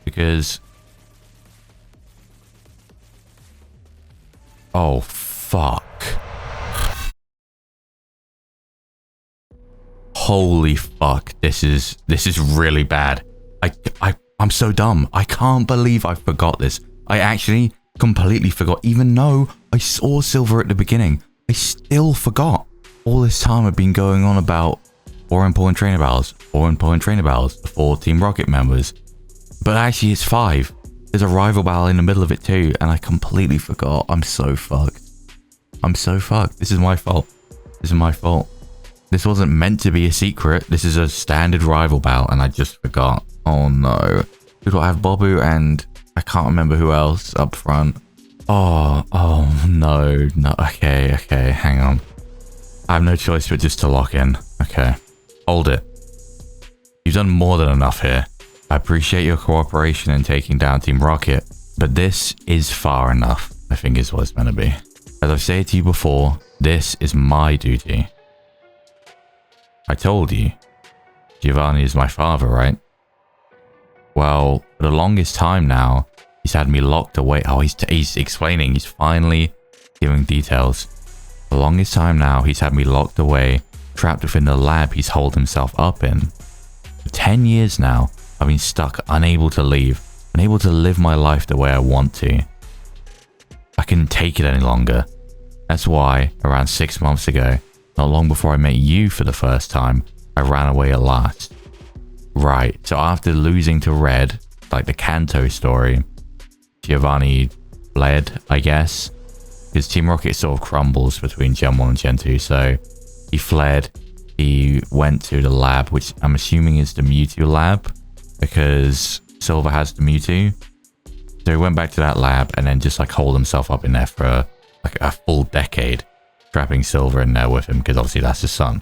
because... Oh, fuck. Holy fuck. This is really bad. I'm so dumb. I can't believe I forgot this. I actually completely forgot. Even though I saw silver at the beginning, I still forgot. All this time I've been going on about 4 important trainer battles, 4 important trainer battles, the 4 Team Rocket members. But actually it's 5. There's a rival battle in the middle of it too, and I completely forgot. I'm so fucked. I'm so fucked. This is my fault. This is my fault. This wasn't meant to be a secret. This is a standard rival battle, and I just forgot. Oh no. Who do I have? Bobu and I can't remember who else up front. Oh no. Okay, hang on. I have no choice but just to lock in. Okay. Hold it. You've done more than enough here. I appreciate your cooperation in taking down Team Rocket, but this is far enough, I think is what it's meant to be. As I've said to you before, this is my duty. I told you, Giovanni is my father, right? Well, for the longest time now, he's had me locked away. Oh, he's explaining. He's finally giving details. For the longest time now, he's had me locked away, trapped within the lab he's holed himself up in. For 10 years now, I've been stuck, unable to leave, unable to live my life the way I want to. I couldn't take it any longer. That's why, around 6 months ago, not long before I met you for the first time, I ran away at last. Right, so after losing to Red, like the Kanto story, Giovanni fled, I guess. Because Team Rocket sort of crumbles between Gen 1 and Gen 2, so he fled. He went to the lab, which I'm assuming is the Mewtwo lab, because Silver has the Mewtwo. So he went back to that lab and then just like holed himself up in there for like a full decade, trapping Silver in there with him, because obviously that's his son.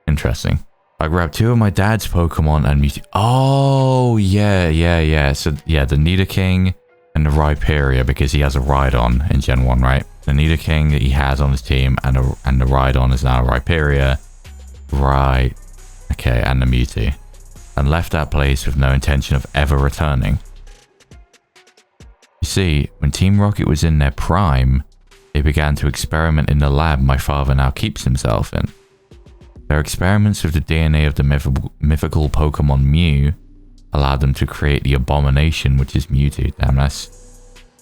Interesting. I grabbed 2 of my dad's Pokemon and Mewtwo. Oh, yeah. So yeah, the Nidoking and the Rhyperior, because he has a Rhydon in Gen 1, right? The Nidoking that he has on his team and the Rhydon is now a Rhyperior. Right. Okay, and the Mewtwo. And left that place with no intention of ever returning. You see, when Team Rocket was in their prime, they began to experiment in the lab my father now keeps himself in. Their experiments with the DNA of the mythical Pokemon Mew allowed them to create the abomination, which is Mewtwo. Damn, that's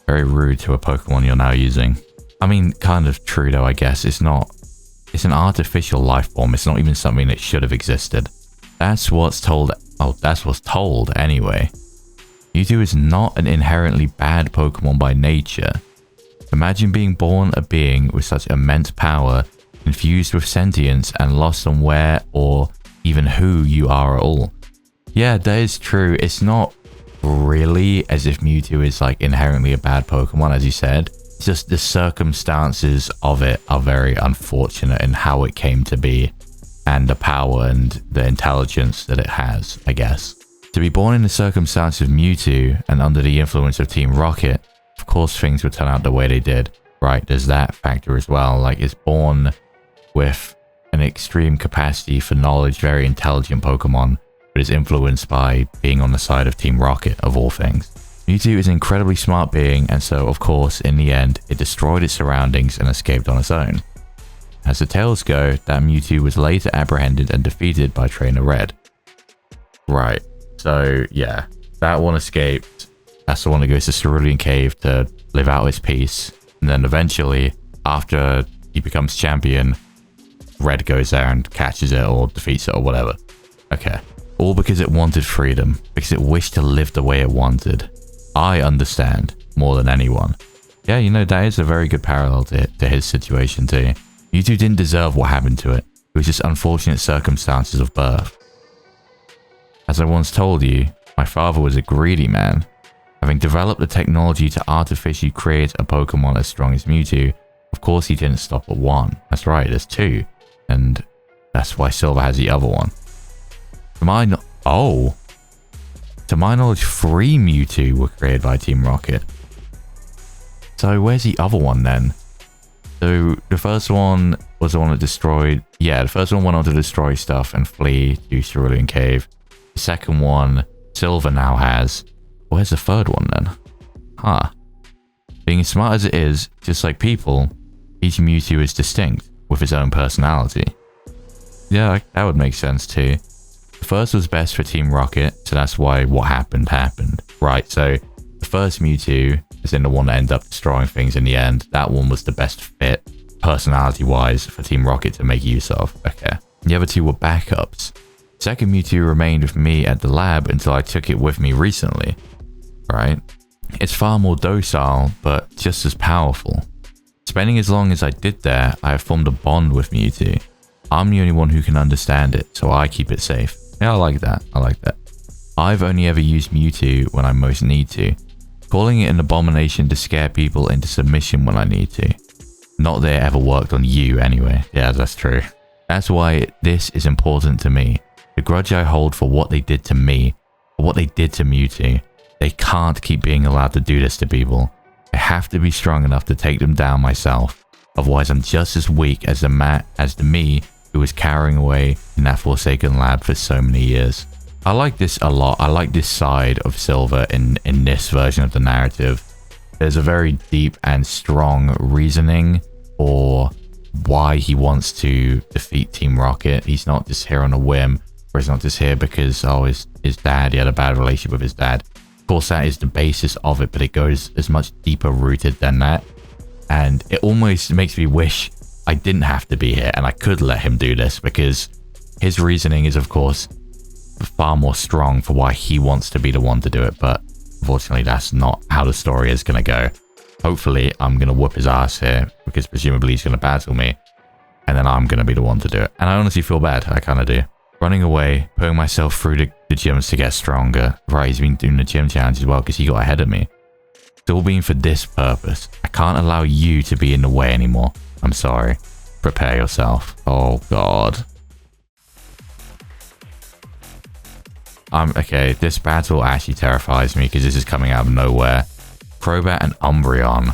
very rude to a Pokemon you're now using. I mean, kind of true though, I guess. It's an artificial life form. It's not even something that should have existed. That's what's told. Oh, that's what's told anyway. Mewtwo is not an inherently bad Pokemon by nature. Imagine being born a being with such immense power, infused with sentience, and lost on where or even who you are at all. Yeah, that is true. It's not really as if Mewtwo is like inherently a bad Pokemon, as you said. It's just the circumstances of it are very unfortunate in how it came to be, and the power and the intelligence that it has, I guess. To be born in the circumstances of Mewtwo and under the influence of Team Rocket, of course things would turn out the way they did. Right, there's that factor as well. Like, it's born with an extreme capacity for knowledge, very intelligent Pokemon, but is influenced by being on the side of Team Rocket, of all things. Mewtwo is an incredibly smart being, and so, of course, in the end, it destroyed its surroundings and escaped on its own. As the tales go, that Mewtwo was later apprehended and defeated by Trainer Red. Right, so yeah, that one escaped. That's the one that goes to Cerulean Cave to live out its peace. And then eventually, after he becomes champion, Red goes there and catches it or defeats it or whatever. Okay. All because it wanted freedom. Because it wished to live the way it wanted. I understand more than anyone. Yeah, you know, that is a very good parallel to his situation too. Mewtwo didn't deserve what happened to it. It was just unfortunate circumstances of birth. As I once told you, my father was a greedy man. Having developed the technology to artificially create a Pokemon as strong as Mewtwo, of course he didn't stop at 1. That's right, there's 2. And that's why Silver has the other one. To my knowledge, 3 Mewtwo were created by Team Rocket. So where's the other one then? So the first one was the one that destroyed... Yeah, the first one went on to destroy stuff and flee to Cerulean Cave. The second one, Silver now has. Where's the third one then? Huh. Being as smart as it is, just like people, each Mewtwo is distinct, with its own personality. Yeah, that would make sense too. The first was best for Team Rocket, so that's why what happened. Right, so the first Mewtwo is in the one that ended up destroying things in the end. That one was the best fit, personality-wise, for Team Rocket to make use of. Okay. The other two were backups. Second Mewtwo remained with me at the lab until I took it with me recently. Right? It's far more docile, but just as powerful. Spending as long as I did there, I have formed a bond with Mewtwo. I'm the only one who can understand it, so I keep it safe. Yeah, I like that. I like that. I've only ever used Mewtwo when I most need to. Calling it an abomination to scare people into submission when I need to. Not that it ever worked on you anyway. Yeah, that's true. That's why this is important to me. The grudge I hold for what they did to me, for what they did to Mewtwo. They can't keep being allowed to do this to people. I have to be strong enough to take them down myself. Otherwise, I'm just as weak as the me who was carrying away in that Forsaken lab for so many years. I like this a lot. I like this side of Silver in this version of the narrative. There's a very deep and strong reasoning for why he wants to defeat Team Rocket. He's not just here on a whim, or he's not just here because, oh, his dad, he had a bad relationship with his dad. Of course, that is the basis of it, but it goes as much deeper rooted than that. And it almost makes me wish I didn't have to be here and I could let him do this, because his reasoning is, of course, far more strong for why he wants to be the one to do it. But unfortunately, that's not how the story is going to go. Hopefully, I'm going to whoop his ass here, because presumably he's going to battle me. And then I'm going to be the one to do it. And I honestly feel bad. I kind of do. Running away, putting myself through the gyms to get stronger. Right, he's been doing the gym challenge as well because he got ahead of me. It's all been for this purpose. I can't allow you to be in the way anymore. I'm sorry. Prepare yourself. Oh, God. Okay, this battle actually terrifies me because this is coming out of nowhere. Crobat and Umbreon.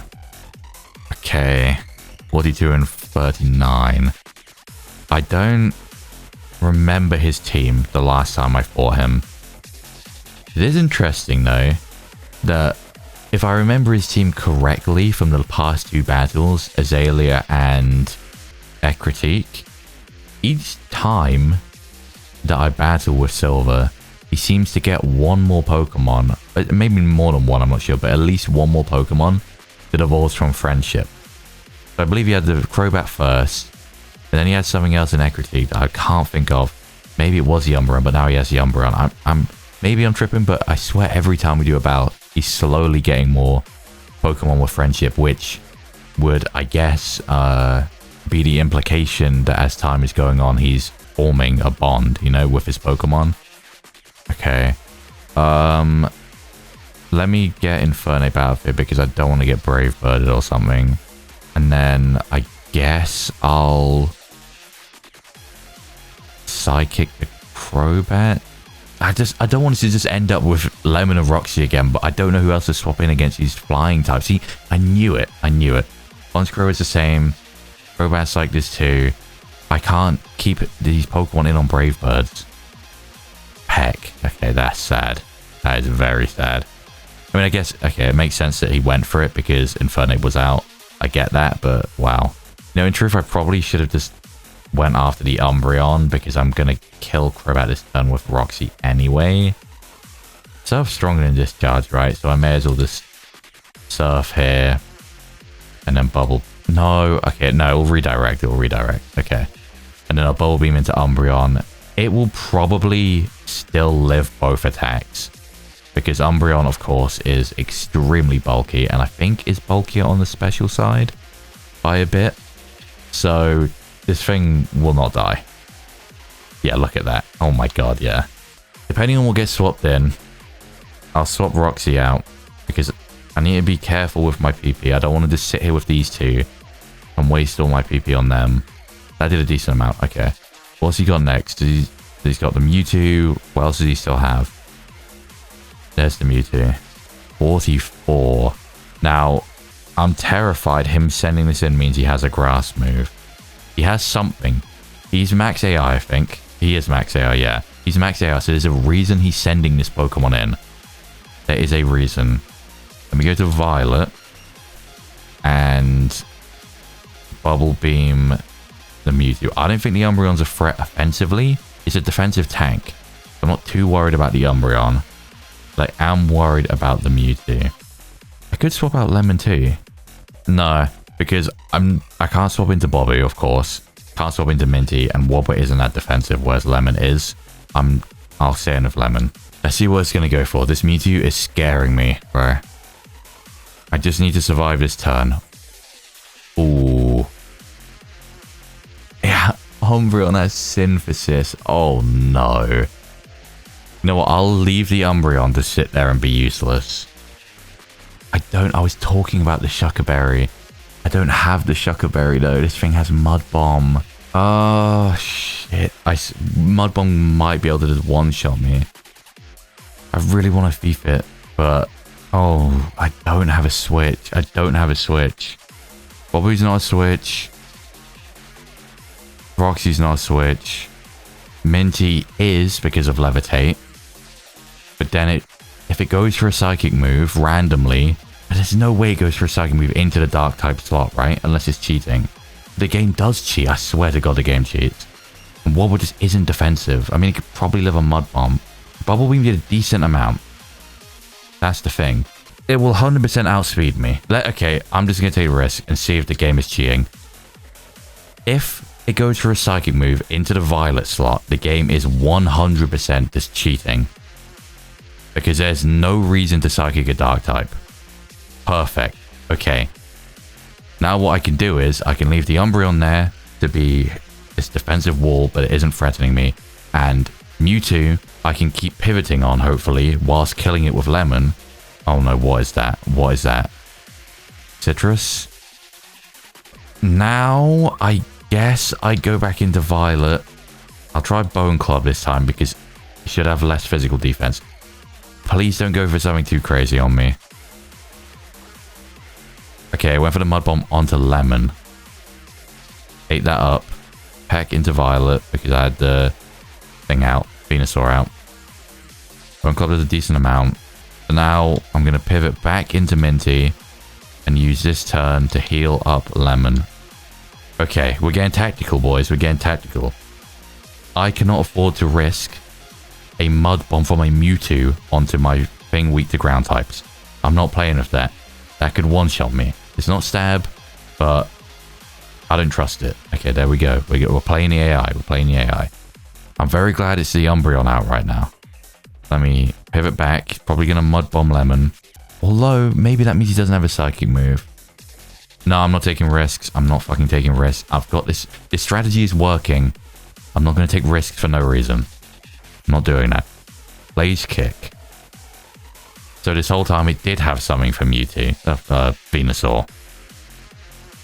Okay. 42 and 39. I don't remember his team the last time I fought him. It is interesting though that if I remember his team correctly from the past two battles, Azalea and Ekritique, each time that I battle with Silver, he seems to get one more Pokemon, maybe more than one, I'm not sure, but at least one more Pokemon that evolves from Friendship. So I believe he had the Crobat first, and then he had something else in Ekritique that I can't think of. Maybe it was the Umbreon, but now he has the Umbreon. Maybe I'm tripping, but I swear every time we do a battle, he's slowly getting more Pokemon with Friendship, which would, I guess, be the implication that as time is going on, he's forming a bond, you know, with his Pokemon. Okay. Let me get Infernape out of it because I don't want to get Brave Birded or something. And then I guess I'll Psychic the Crobat. I don't want to just end up with Lemon and Roxy again, but I don't know who else to swap in against these flying types. See, I knew it. Honchkrow is the same. Crobat's like this too. I can't keep these Pokemon in on Brave Birds. Heck. Okay, that's sad. That is very sad. I mean, I guess, okay, it makes sense that he went for it because Infernape was out. I get that, but wow. You know, in truth, I probably should have just went after the Umbreon because I'm going to kill Crobat this turn with Roxy anyway. Surf's stronger than Discharge, right? So I may as well just Surf here and then Bubble. No, okay, no, it'll redirect. Okay. And then I'll Bubble Beam into Umbreon. It will probably still live both attacks because Umbreon, of course, is extremely bulky and I think is bulkier on the special side by a bit. So this thing will not die. Yeah, look at that. Oh my god, yeah. Depending on what gets swapped in, I'll swap Roxy out because I need to be careful with my PP. I don't want to just sit here with these two and waste all my PP on them. That did a decent amount. Okay. What's he got next? He's got the Mewtwo. What else does he still have? There's the Mewtwo. 44. Now, I'm terrified him sending this in means he has a grass move. He has something. He's max AI, I think. He is max AI, yeah. He's max AI, so there's a reason he's sending this Pokemon in. There is a reason. Let me go to Violet. And Bubble Beam the Mewtwo. I don't think the Umbreon's a threat offensively. It's a defensive tank. I'm not too worried about the Umbreon. But I am worried about the Mewtwo. I could swap out Lemon too. No, because I can't swap into Bobby, of course. Can't swap into Minty, and Wobber isn't that defensive, whereas Lemon is. I'll stay in with Lemon. Let's see what it's going to go for. This Mewtwo is scaring me, bro. I just need to survive this turn. Ooh. Yeah, Umbreon has Synthesis. Oh, no. You know what? I'll leave the Umbreon to sit there and be useless. I was talking about the Shucker Berry. I don't have the Shucker Berry, though. This thing has Mud Bomb. Oh, shit. Mud Bomb might be able to just one-shot me. I really want to thief it, but... Oh, I don't have a switch. I don't have a switch. Bobby's not a switch. Roxy's not a switch. Minty is because of Levitate. But then if it goes for a Psychic move randomly, there's no way it goes for a Psychic move into the Dark type slot, right? Unless it's cheating. The game does cheat. I swear to God the game cheats. And Wobble just isn't defensive. I mean, it could probably live on Mud Bomb. Bubble Beam did a decent amount. That's the thing. It will 100% outspeed me. Okay, I'm just going to take a risk and see if the game is cheating. If it goes for a Psychic move into the Violet slot, the game is 100% just cheating. Because there's no reason to Psychic a Dark type. Perfect. Okay. Now what I can do is I can leave the Umbreon there to be this defensive wall, but it isn't threatening me. And Mewtwo, I can keep pivoting on, hopefully, whilst killing it with Lemon. Oh no, what is that? What is that? Citrus? Now, I guess I go back into Violet. I'll try Bone Club this time because it should have less physical defense. Please don't go for something too crazy on me. Okay, I went for the Mud Bomb onto Lemon. Ate that up. Peck into Violet because I had the thing out. Venusaur out. Bone Club does a decent amount. So now I'm going to pivot back into Minty and use this turn to heal up Lemon. Okay, we're getting tactical, boys. We're getting tactical. I cannot afford to risk a Mud Bomb from a Mewtwo onto my thing weak to ground types. I'm not playing with that. That could one-shot me. It's not stab, but I don't trust it. Okay, there we go. We're playing the AI. We're playing the AI. I'm very glad it's the Umbreon out right now. Let me pivot back. Probably going to Mud Bomb Lemon. Although, maybe that means he doesn't have a Psychic move. No, I'm not taking risks. I'm not fucking taking risks. I've got this. This strategy is working. I'm not going to take risks for no reason. I'm not doing that. Blaze Kick. So this whole time it did have something for Mewtwo. Venusaur.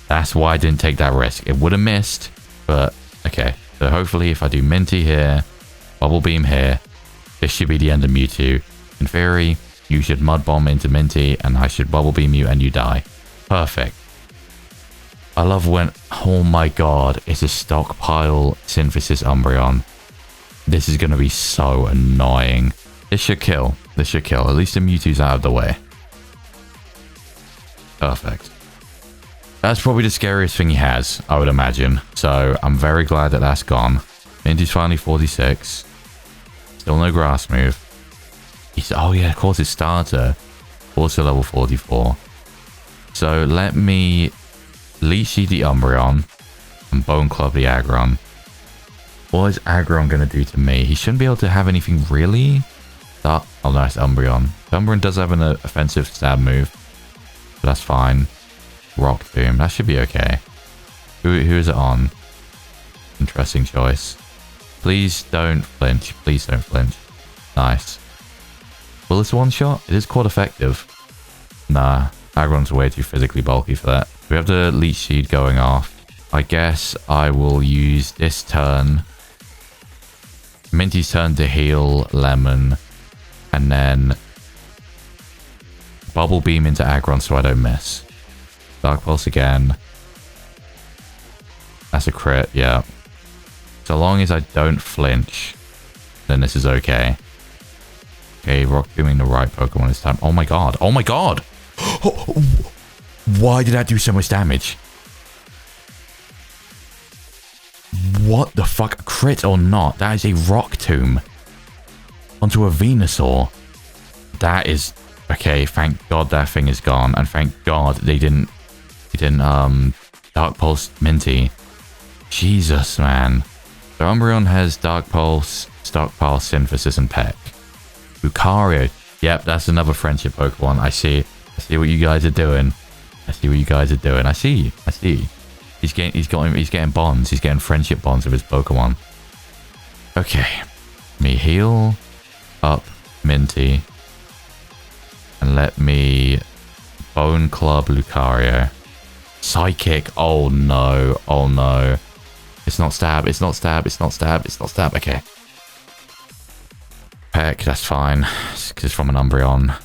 That's why I didn't take that risk. It would have missed. But, okay. So hopefully if I do Minty here, Bubble Beam here, this should be the end of Mewtwo. In theory, you should Mud Bomb into Minty and I should Bubble Beam you and you die. Perfect. I love when... Oh my god. It's a stockpile Synthesis Umbreon. This is going to be so annoying. This should kill. This should kill. At least the Mewtwo's out of the way. Perfect. That's probably the scariest thing he has, I would imagine. So I'm very glad that that's gone. Minty's finally 46. Still no grass move. Oh yeah, of course it's starter. Also level 44. So let me Leech Seed the Umbreon and Bone Club the Aggron. What is Aggron going to do to me? He shouldn't be able to have anything really. Oh no, it's Umbreon. Umbreon does have an offensive stab move. But that's fine. Rock Boom. That should be okay. Who is it on? Interesting choice. Please don't flinch. Please don't flinch. Nice. Will this one shot? It is quite effective. Nah. Aggron's way too physically bulky for that. We have the Leech Seed going off. I guess I will use this turn. Minty's turn to heal Lemon. And then Bubble Beam into Aggron so I don't miss. Dark Pulse again. That's a crit, yeah. So long as I don't flinch, then this is okay. Okay, rock doing the right Pokemon this time. Oh my god. Oh my god. Why did that do so much damage? What the fuck? Crit or not? That is a Rock Tomb. Onto a Venusaur. That is... Okay, thank god that thing is gone. And thank god they didn't Dark Pulse Minty. Jesus, man. So Umbreon has Dark Pulse, Stockpile, Synthesis, and Peck. Lucario. Yep, that's another friendship Pokemon. I see what you guys are doing. I see. He's getting bonds. He's getting friendship bonds with his Pokemon. Okay. Let me heal up Minty. And let me Bone Club Lucario. Psychic. Oh no. Oh no. It's not stab. It's not stab. It's not stab. It's not stab. Okay. Peck. That's fine. Because it's from an Umbreon.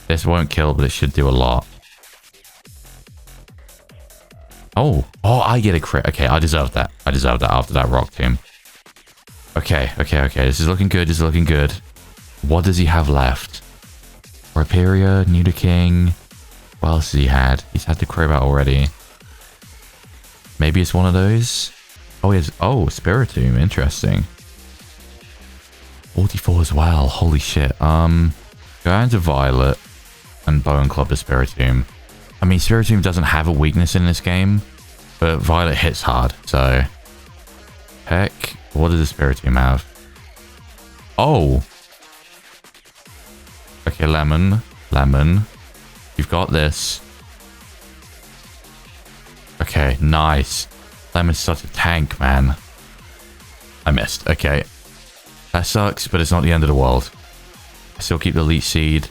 This won't kill, but it should do a lot. Oh. Oh, I get a crit. Okay, I deserve that. I deserve that after that Rock Tomb. Okay. This is looking good. What does he have left? Rhyperior, Nidoking. What else has he had? He's had the Crobat already. Maybe it's one of those. Oh, he has... Oh, Spiritomb. Interesting. 44 as well. Holy shit. Go into Violet and Bone Club the Spiritomb. I mean, Spiritomb doesn't have a weakness in this game, but Violet hits hard, so... Heck, what does the Spiritomb have? Oh! Okay, Lemon. You've got this. Okay, nice. Lemon's such a tank, man. I missed. Okay. That sucks, but it's not the end of the world. I still keep the Leech Seed.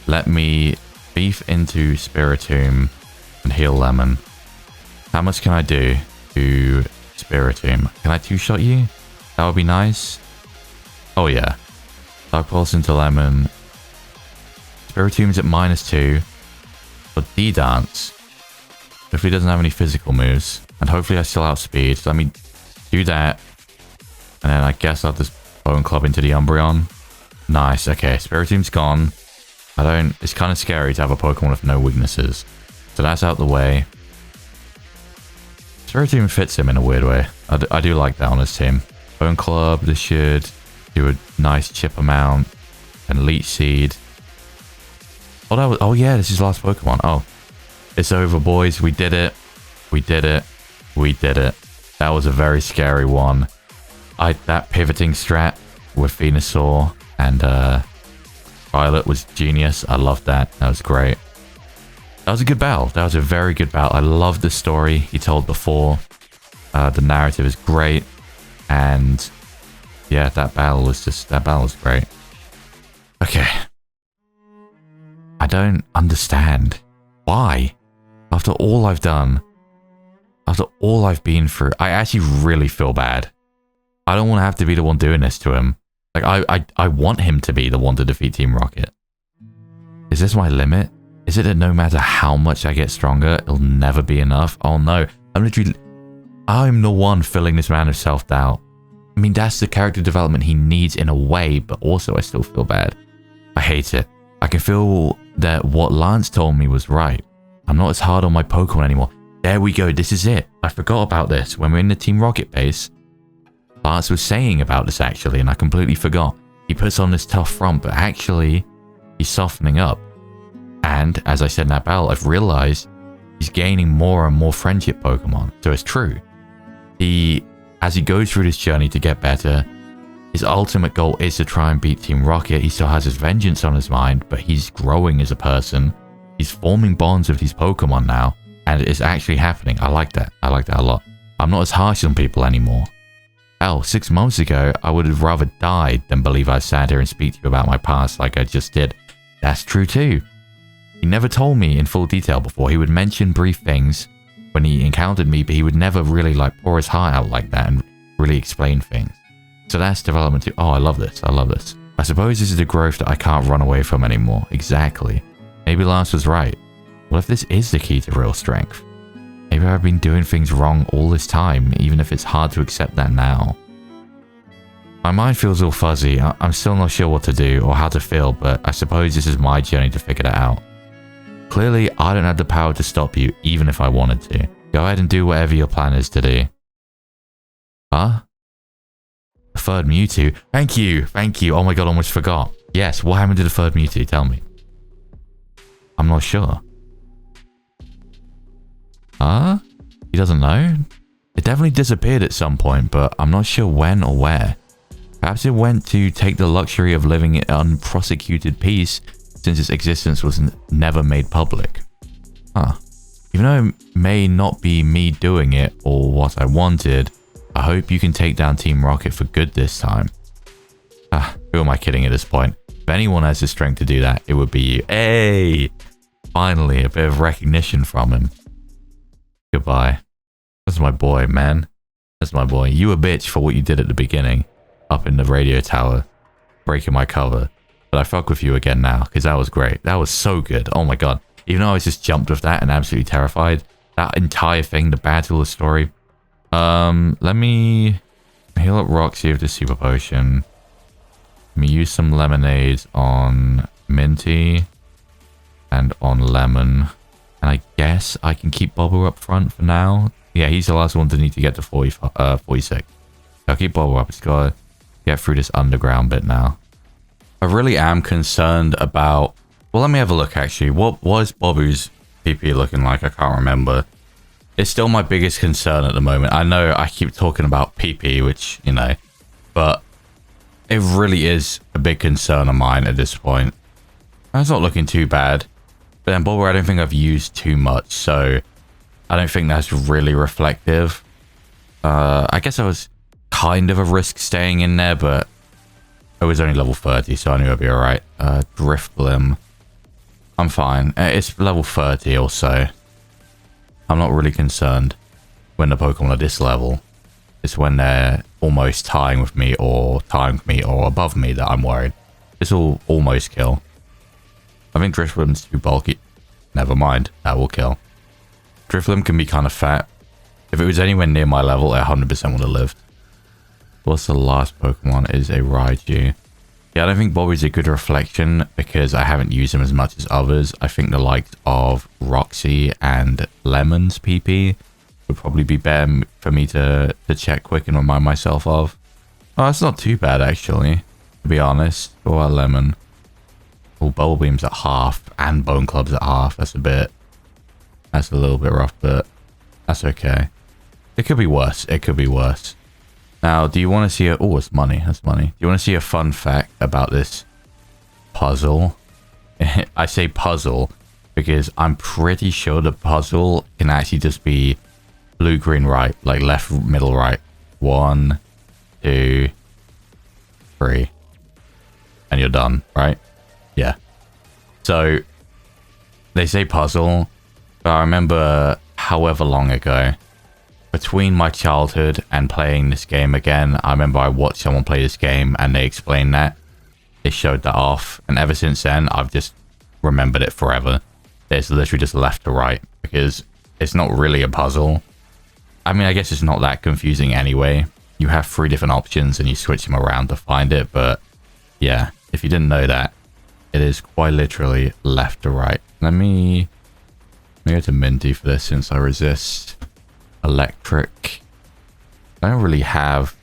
Let me beef into Spiritomb and heal Lemon. How much can I do to Spiritomb? Can I two-shot you? That would be nice. Oh yeah. Dark Pulse into Lemon. Spiritomb's at -2. But D-Dance. Hopefully he doesn't have any physical moves. And hopefully I still outspeed. So let me do that. And then I guess I'll just Bone Club into the Umbreon. Nice. Okay, Spiritomb's gone. It's kind of scary to have a Pokemon with no weaknesses. So that's out the way. Spiritomb fits him in a weird way. I do like that on his team. Bone Club, this should do a nice chip amount. And Leech Seed. Oh, yeah, this is his last Pokemon. Oh, it's over, boys. We did it. That was a very scary one. That pivoting strat with Venusaur and Violet was genius. I loved that. That was great. That was a good battle. That was a very good battle. I loved the story he told before. The narrative is great. And yeah, that battle was great. Okay. I don't understand. Why? After all I've done, after all I've been through, I actually really feel bad. I don't want to have to be the one doing this to him. Like, I want him to be the one to defeat Team Rocket. Is this my limit? Is it that no matter how much I get stronger, it'll never be enough? Oh no. I'm the one filling this man with self-doubt. I mean, that's the character development he needs in a way, but also I still feel bad. I hate it. I can feel that what Lance told me was right. I'm not as hard on my Pokemon anymore. There we go. This is it. I forgot about this. When we're in the Team Rocket base, Lance was saying about this actually, and I completely forgot. He puts on this tough front, but actually, he's softening up. And, as I said in that battle, I've realized he's gaining more and more friendship Pokemon. So it's true. As he goes through this journey to get better, his ultimate goal is to try and beat Team Rocket. He still has his vengeance on his mind, but he's growing as a person. He's forming bonds with these Pokemon now, and it's actually happening. I like that. I like that a lot. I'm not as harsh on people anymore. Hell, 6 months ago, I would have rather died than believe I sat here and speak to you about my past like I just did. That's true too. He never told me in full detail before. He would mention brief things when he encountered me, but he would never really like pour his heart out like that and really explain things. So that's development too. Oh, I love this. I love this. I suppose this is the growth that I can't run away from anymore. Exactly. Maybe Lance was right. What if this is the key to real strength? Maybe I've been doing things wrong all this time, even if it's hard to accept that now. My mind feels all fuzzy. I'm still not sure what to do or how to feel, but I suppose this is my journey to figure that out. Clearly, I don't have the power to stop you, even if I wanted to. Go ahead and do whatever your plan is to do. Huh? The third Mewtwo? Thank you, thank you. Oh my god, I almost forgot. Yes, what happened to the third Mewtwo? Tell me. I'm not sure. Huh? He doesn't know? It definitely disappeared at some point, but I'm not sure when or where. Perhaps it went to take the luxury of living in unprosecuted peace since its existence was never made public. Huh. Even though it may not be me doing it or what I wanted, I hope you can take down Team Rocket for good this time. Who am I kidding at this point? If anyone has the strength to do that, it would be you. Hey! Finally, a bit of recognition from him. Goodbye. That's my boy, man. That's my boy. You a bitch for what you did at the beginning. Up in the radio tower. Breaking my cover. But I fuck with you again now, because that was great. That was so good. Oh my god. Even though I was just jumped with that and absolutely terrified. That entire thing, the battle story. Let me heal up Roxy with the super potion. Let me use some lemonade on Minty. And on Lemon. And I guess I can keep Bobble up front for now. Yeah, he's the last one to need to get to 46. I'll keep Bobble up. It's got to get through this underground bit now. I really am concerned about... Well, let me have a look, actually. What was Bobby's PP looking like? I can't remember. It's still my biggest concern at the moment. I know I keep talking about PP, which, you know... But it really is a big concern of mine at this point. That's not looking too bad. But then Bobber, I don't think I've used too much, so... I don't think that's really reflective. I guess I was kind of a risk staying in there, but I was only level 30, so I knew I'd be alright. Driftblim. I'm fine. It's level 30 or so. I'm not really concerned when the Pokemon are this level. It's when they're almost tying with me or above me that I'm worried. This will almost kill. I think Driftblim's too bulky. Never mind. That will kill. Drifloon can be kind of fat. If it was anywhere near my level, it 100% would have lived. What's the last Pokemon? It is a Raichu. Yeah, I don't think Bobby's a good reflection because I haven't used him as much as others. I think the likes of Roxy and Lemon's PP would probably be better for me to check quick and remind myself of. Oh, that's not too bad, actually, to be honest. Or Lemon. Oh, Bubble Beam's at half and Bone Club's at half. That's a little bit rough, but that's okay. It could be worse. It could be worse. Now, do you want to see a... Oh, it's money. That's money. Do you want to see a fun fact about this puzzle? I say puzzle because I'm pretty sure the puzzle can actually just be blue, green, right. Like left, middle, right. 1, 2, 3. And you're done, right? Yeah. So, they say puzzle... I remember however long ago, between my childhood and playing this game again, I remember I watched someone play this game and they explained that. They showed that off. And ever since then, I've just remembered it forever. It's literally just left to right because it's not really a puzzle. I mean, I guess it's not that confusing anyway. You have 3 different options and you switch them around to find it. But yeah, if you didn't know that, it is quite literally left to right. Let me go to Minty for this since I resist electric. I don't really have...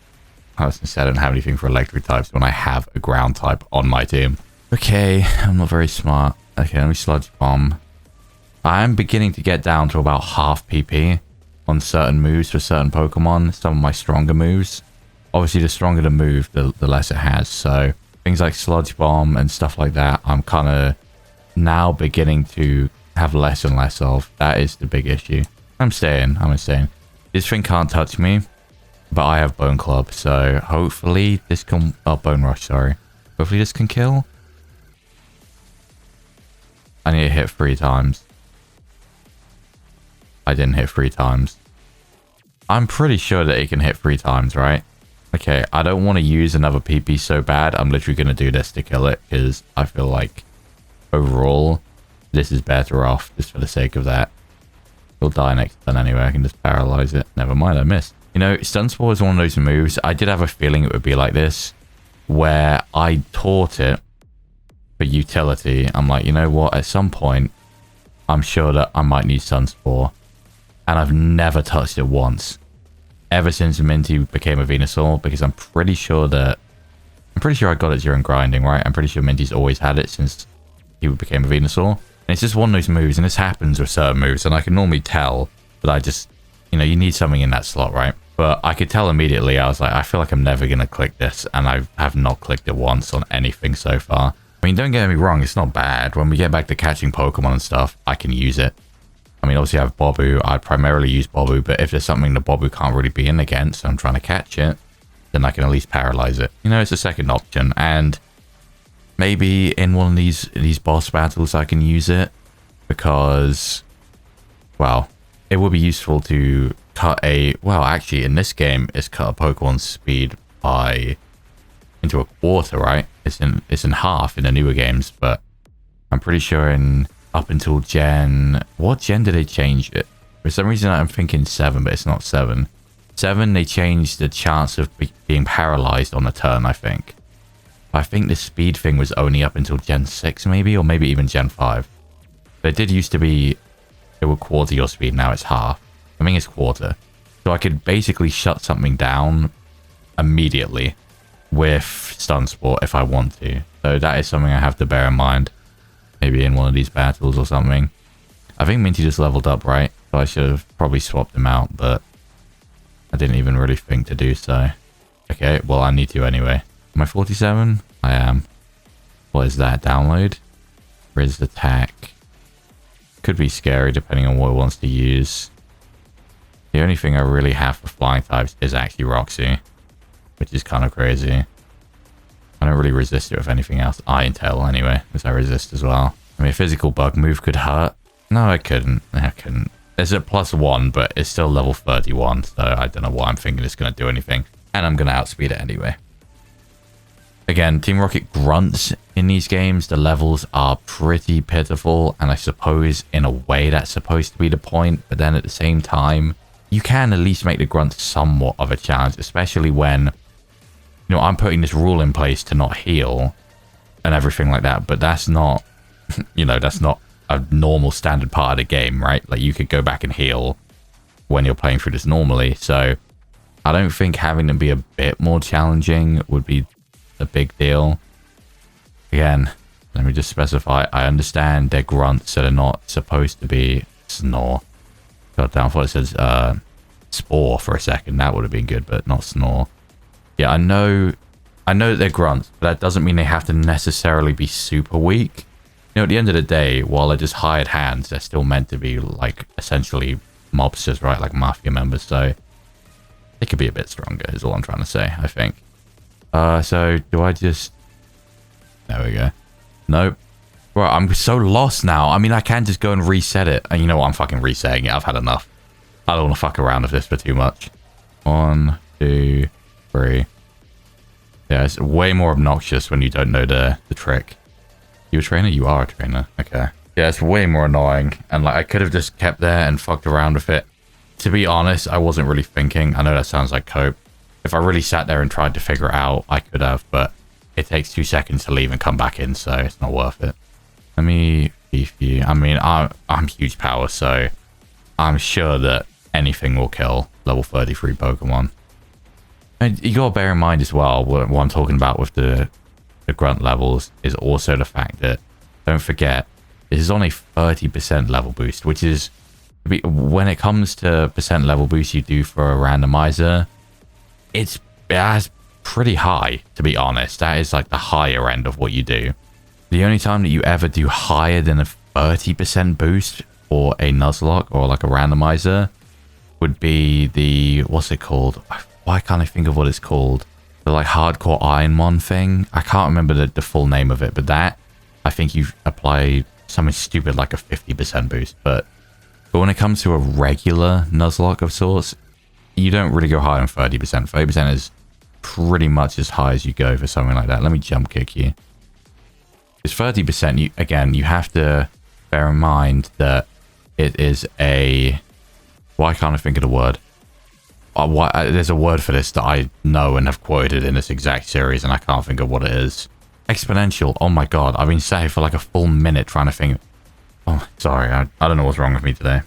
I was gonna say I don't have anything for electric types when I have a ground type on my team. Okay, I'm not very smart. Okay, let me Sludge Bomb. I am beginning to get down to about half PP on certain moves for certain Pokemon. Some of my stronger moves. Obviously, the stronger the move, the less it has. So, things like Sludge Bomb and stuff like that, I'm kind of now beginning to have less and less of. That is the big issue. I'm staying. This thing can't touch me, but I have Bone Club, so hopefully this can... Oh, Bone Rush, sorry. Hopefully this can kill. I need to hit 3 times. I didn't hit 3 times. I'm pretty sure that it can hit 3 times, right? Okay, I don't want to use another PP so bad. I'm literally going to do this to kill it, because I feel like overall... this is better off, just for the sake of that. It'll die next turn anyway. I can just paralyze it. Never mind, I missed. You know, Stun Spore is one of those moves. I did have a feeling it would be like this, where I taught it for utility. I'm like, you know what? At some point, I'm sure that I might need Stun Spore. And I've never touched it once. Ever since Minty became a Venusaur, because I'm pretty sure I got it during grinding, right? I'm pretty sure Minty's always had it since he became a Venusaur. And it's just one of those moves, and this happens with certain moves, and I can normally tell that I just, you know, you need something in that slot, right? But I could tell immediately, I was like, I feel like I'm never going to click this, and I have not clicked it once on anything so far. I mean, don't get me wrong, it's not bad. When we get back to catching Pokemon and stuff, I can use it. I mean, obviously I have Bobu. I'd primarily use Bobu, but if there's something that Bobu can't really be in against, and I'm trying to catch it, then I can at least paralyze it. You know, it's a second option, and maybe in one of these boss battles I can use it, because, well, it would be useful to cut a, well, actually in this game it's cut a Pokemon's speed by into a quarter, right? It's in half in the newer games, but I'm pretty sure in up until what gen did they change it? For some reason I'm thinking 7, but it's not 7. 7, they changed the chance of being paralyzed on a turn, I think. I think the speed thing was only up until Gen 6 maybe, or maybe even Gen 5. But it did used to be, it would quarter your speed, now it's half. I think it's quarter. So I could basically shut something down immediately with Stun Spore if I want to. So that is something I have to bear in mind. Maybe in one of these battles or something. I think Minty just leveled up, right? So I should have probably swapped him out, but I didn't even really think to do so. Okay, well, I need to anyway. Am I 47? I am. What is that? Download? Resist attack. Could be scary depending on what it wants to use. The only thing I really have for flying types is actually Roxy, which is kind of crazy. I don't really resist it with anything else. Iron Tail anyway, because I resist as well. I mean, a physical bug move could hurt. No, I couldn't. I couldn't. It's a +1, but it's still level 31, so I don't know why I'm thinking it's going to do anything. And I'm going to outspeed it anyway. Again, Team Rocket grunts in these games. The levels are pretty pitiful, and I suppose in a way that's supposed to be the point, but then at the same time, you can at least make the grunts somewhat of a challenge, especially when, you know, I'm putting this rule in place to not heal and everything like that, but that's not, you know, that's not a normal standard part of the game, right? Like, you could go back and heal when you're playing through this normally, so I don't think having them be a bit more challenging would be a big deal. Again, let me just specify, I understand they're grunts, so they're not supposed to be snore. God damn, I thought it says spore for a second. That would have been good, but not snore. Yeah, I know that they're grunts, but that doesn't mean they have to necessarily be super weak. You know, at the end of the day, while they're just hired hands, they're still meant to be, like, essentially mobsters, right? Like mafia members, so they could be a bit stronger, is all I'm trying to say, I think. So, do I just... There we go. Nope. Right, I'm so lost now. I mean, I can just go and reset it. And you know what? I'm fucking resetting it. I've had enough. I don't want to fuck around with this for too much. 1, 2, 3. Yeah, it's way more obnoxious when you don't know the trick. You a trainer? You are a trainer. Okay. Yeah, it's way more annoying. And like, I could have just kept there and fucked around with it. To be honest, I wasn't really thinking. I know that sounds like cope. If I really sat there and tried to figure it out, I could have, but it takes 2 seconds to leave and come back in, so it's not worth it. Let me beef you. I mean, I'm huge power, so I'm sure that anything will kill level 33 Pokemon. And you gotta bear in mind as well, what I'm talking about with the grunt levels is also the fact that, don't forget, this is on a 30% level boost, which is, when it comes to percent level boost you do for a randomizer, that's pretty high, to be honest. That is like the higher end of what you do. The only time that you ever do higher than a 30% boost for a Nuzlocke or like a randomizer would be the, what's it called? Why can't I think of what it's called? The like hardcore Ironmon thing. I can't remember the full name of it, but that, I think you apply something stupid like a 50% boost. But when it comes to a regular Nuzlocke of sorts, you don't really go higher than 30%. 30% is pretty much as high as you go for something like that. Let me jump kick you. It's 30%. Again, you have to bear in mind that it is a... Why can't I think of the word? there's a word for this that I know and have quoted in this exact series, and I can't think of what it is. Exponential. Oh my god, I've been sat here for like a full minute trying to think. Oh, sorry, I don't know what's wrong with me today.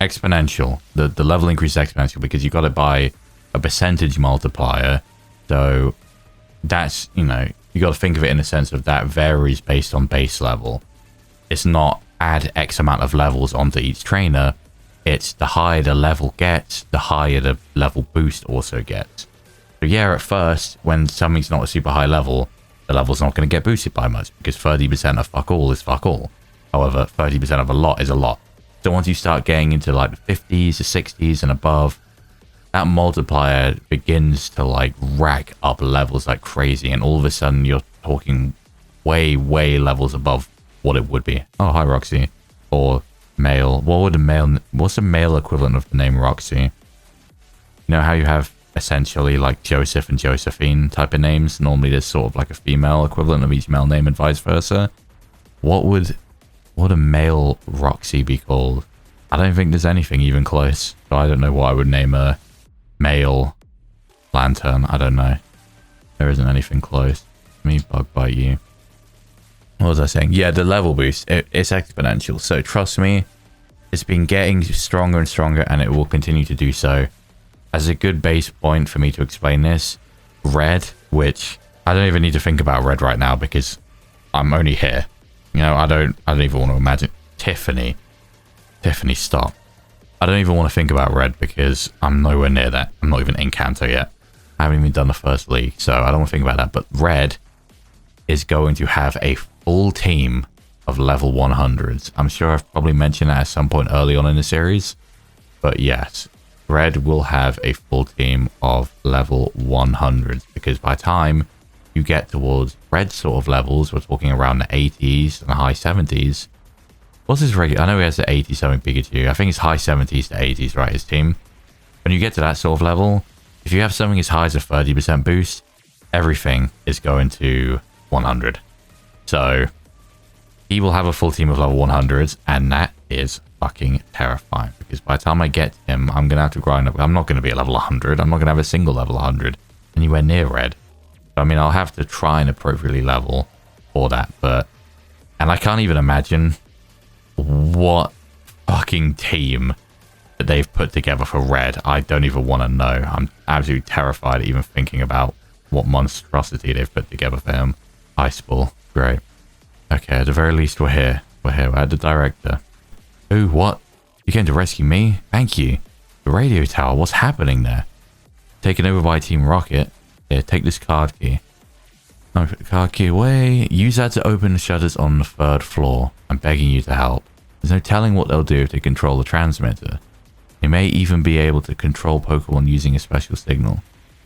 Exponential. The level increase is exponential because you got it by a percentage multiplier. So that's, you know, you got to think of it in the sense of that varies based on base level. It's not add X amount of levels onto each trainer. It's the higher the level gets, the higher the level boost also gets. So yeah, at first, when something's not a super high level, the level's not going to get boosted by much because 30% of fuck all is fuck all. However, 30% of a lot is a lot. So once you start getting into like the 50s, the 60s and above, that multiplier begins to like rack up levels like crazy. And all of a sudden you're talking way levels above what it would be. Oh, hi Roxy. Or male. What's the male equivalent of the name Roxy? You know how you have essentially like Joseph and Josephine type of names? Normally there's sort of like a female equivalent of each male name and vice versa. What would a male Roxy be called? I don't think there's anything even close. So I don't know what I would name a male lantern. I don't know. There isn't anything close. Let me bug bite you. What was I saying? Yeah, the level boost, it's exponential. So trust me, it's been getting stronger and stronger, and it will continue to do so. As a good base point for me to explain this, red, which I don't even need to think about red right now because I'm only here. You know, I don't even want to imagine. Tiffany, stop. I don't even want to think about red because I'm nowhere near that. I'm not even in Kanto yet. I haven't even done the first league, so I don't want to think about that. But red is going to have a full team of level 100s. I'm sure I've probably mentioned that at some point early on in the series. But yes, red will have a full team of level 100s because by the time you get towards red sort of levels, we're talking around the 80s and the high 70s. What's his regular? I know he has the 80 something Pikachu. I think it's high 70s to 80s, right? His team. When you get to that sort of level, if you have something as high as a 30% boost, everything is going to 100. So he will have a full team of level 100s, and that is fucking terrifying because by the time I get him, I'm gonna have to grind up. I'm not gonna be at level 100. I'm not gonna have a single level 100 anywhere near red. I mean, I'll have to try and appropriately level for that, and I can't even imagine what fucking team that they've put together for red. I don't even want to know. I'm absolutely terrified even thinking about what monstrosity they've put together for him. Ice Ball, great. Okay, at the very least we're here. We're at the director. Ooh, what? You came to rescue me? Thank you. The radio tower, what's happening there? Taken over by Team Rocket. Here, take this card key. No, put the card key away. Use that to open the shutters on the 3rd floor. I'm begging you to help. There's no telling what they'll do if they control the transmitter. They may even be able to control Pokemon using a special signal.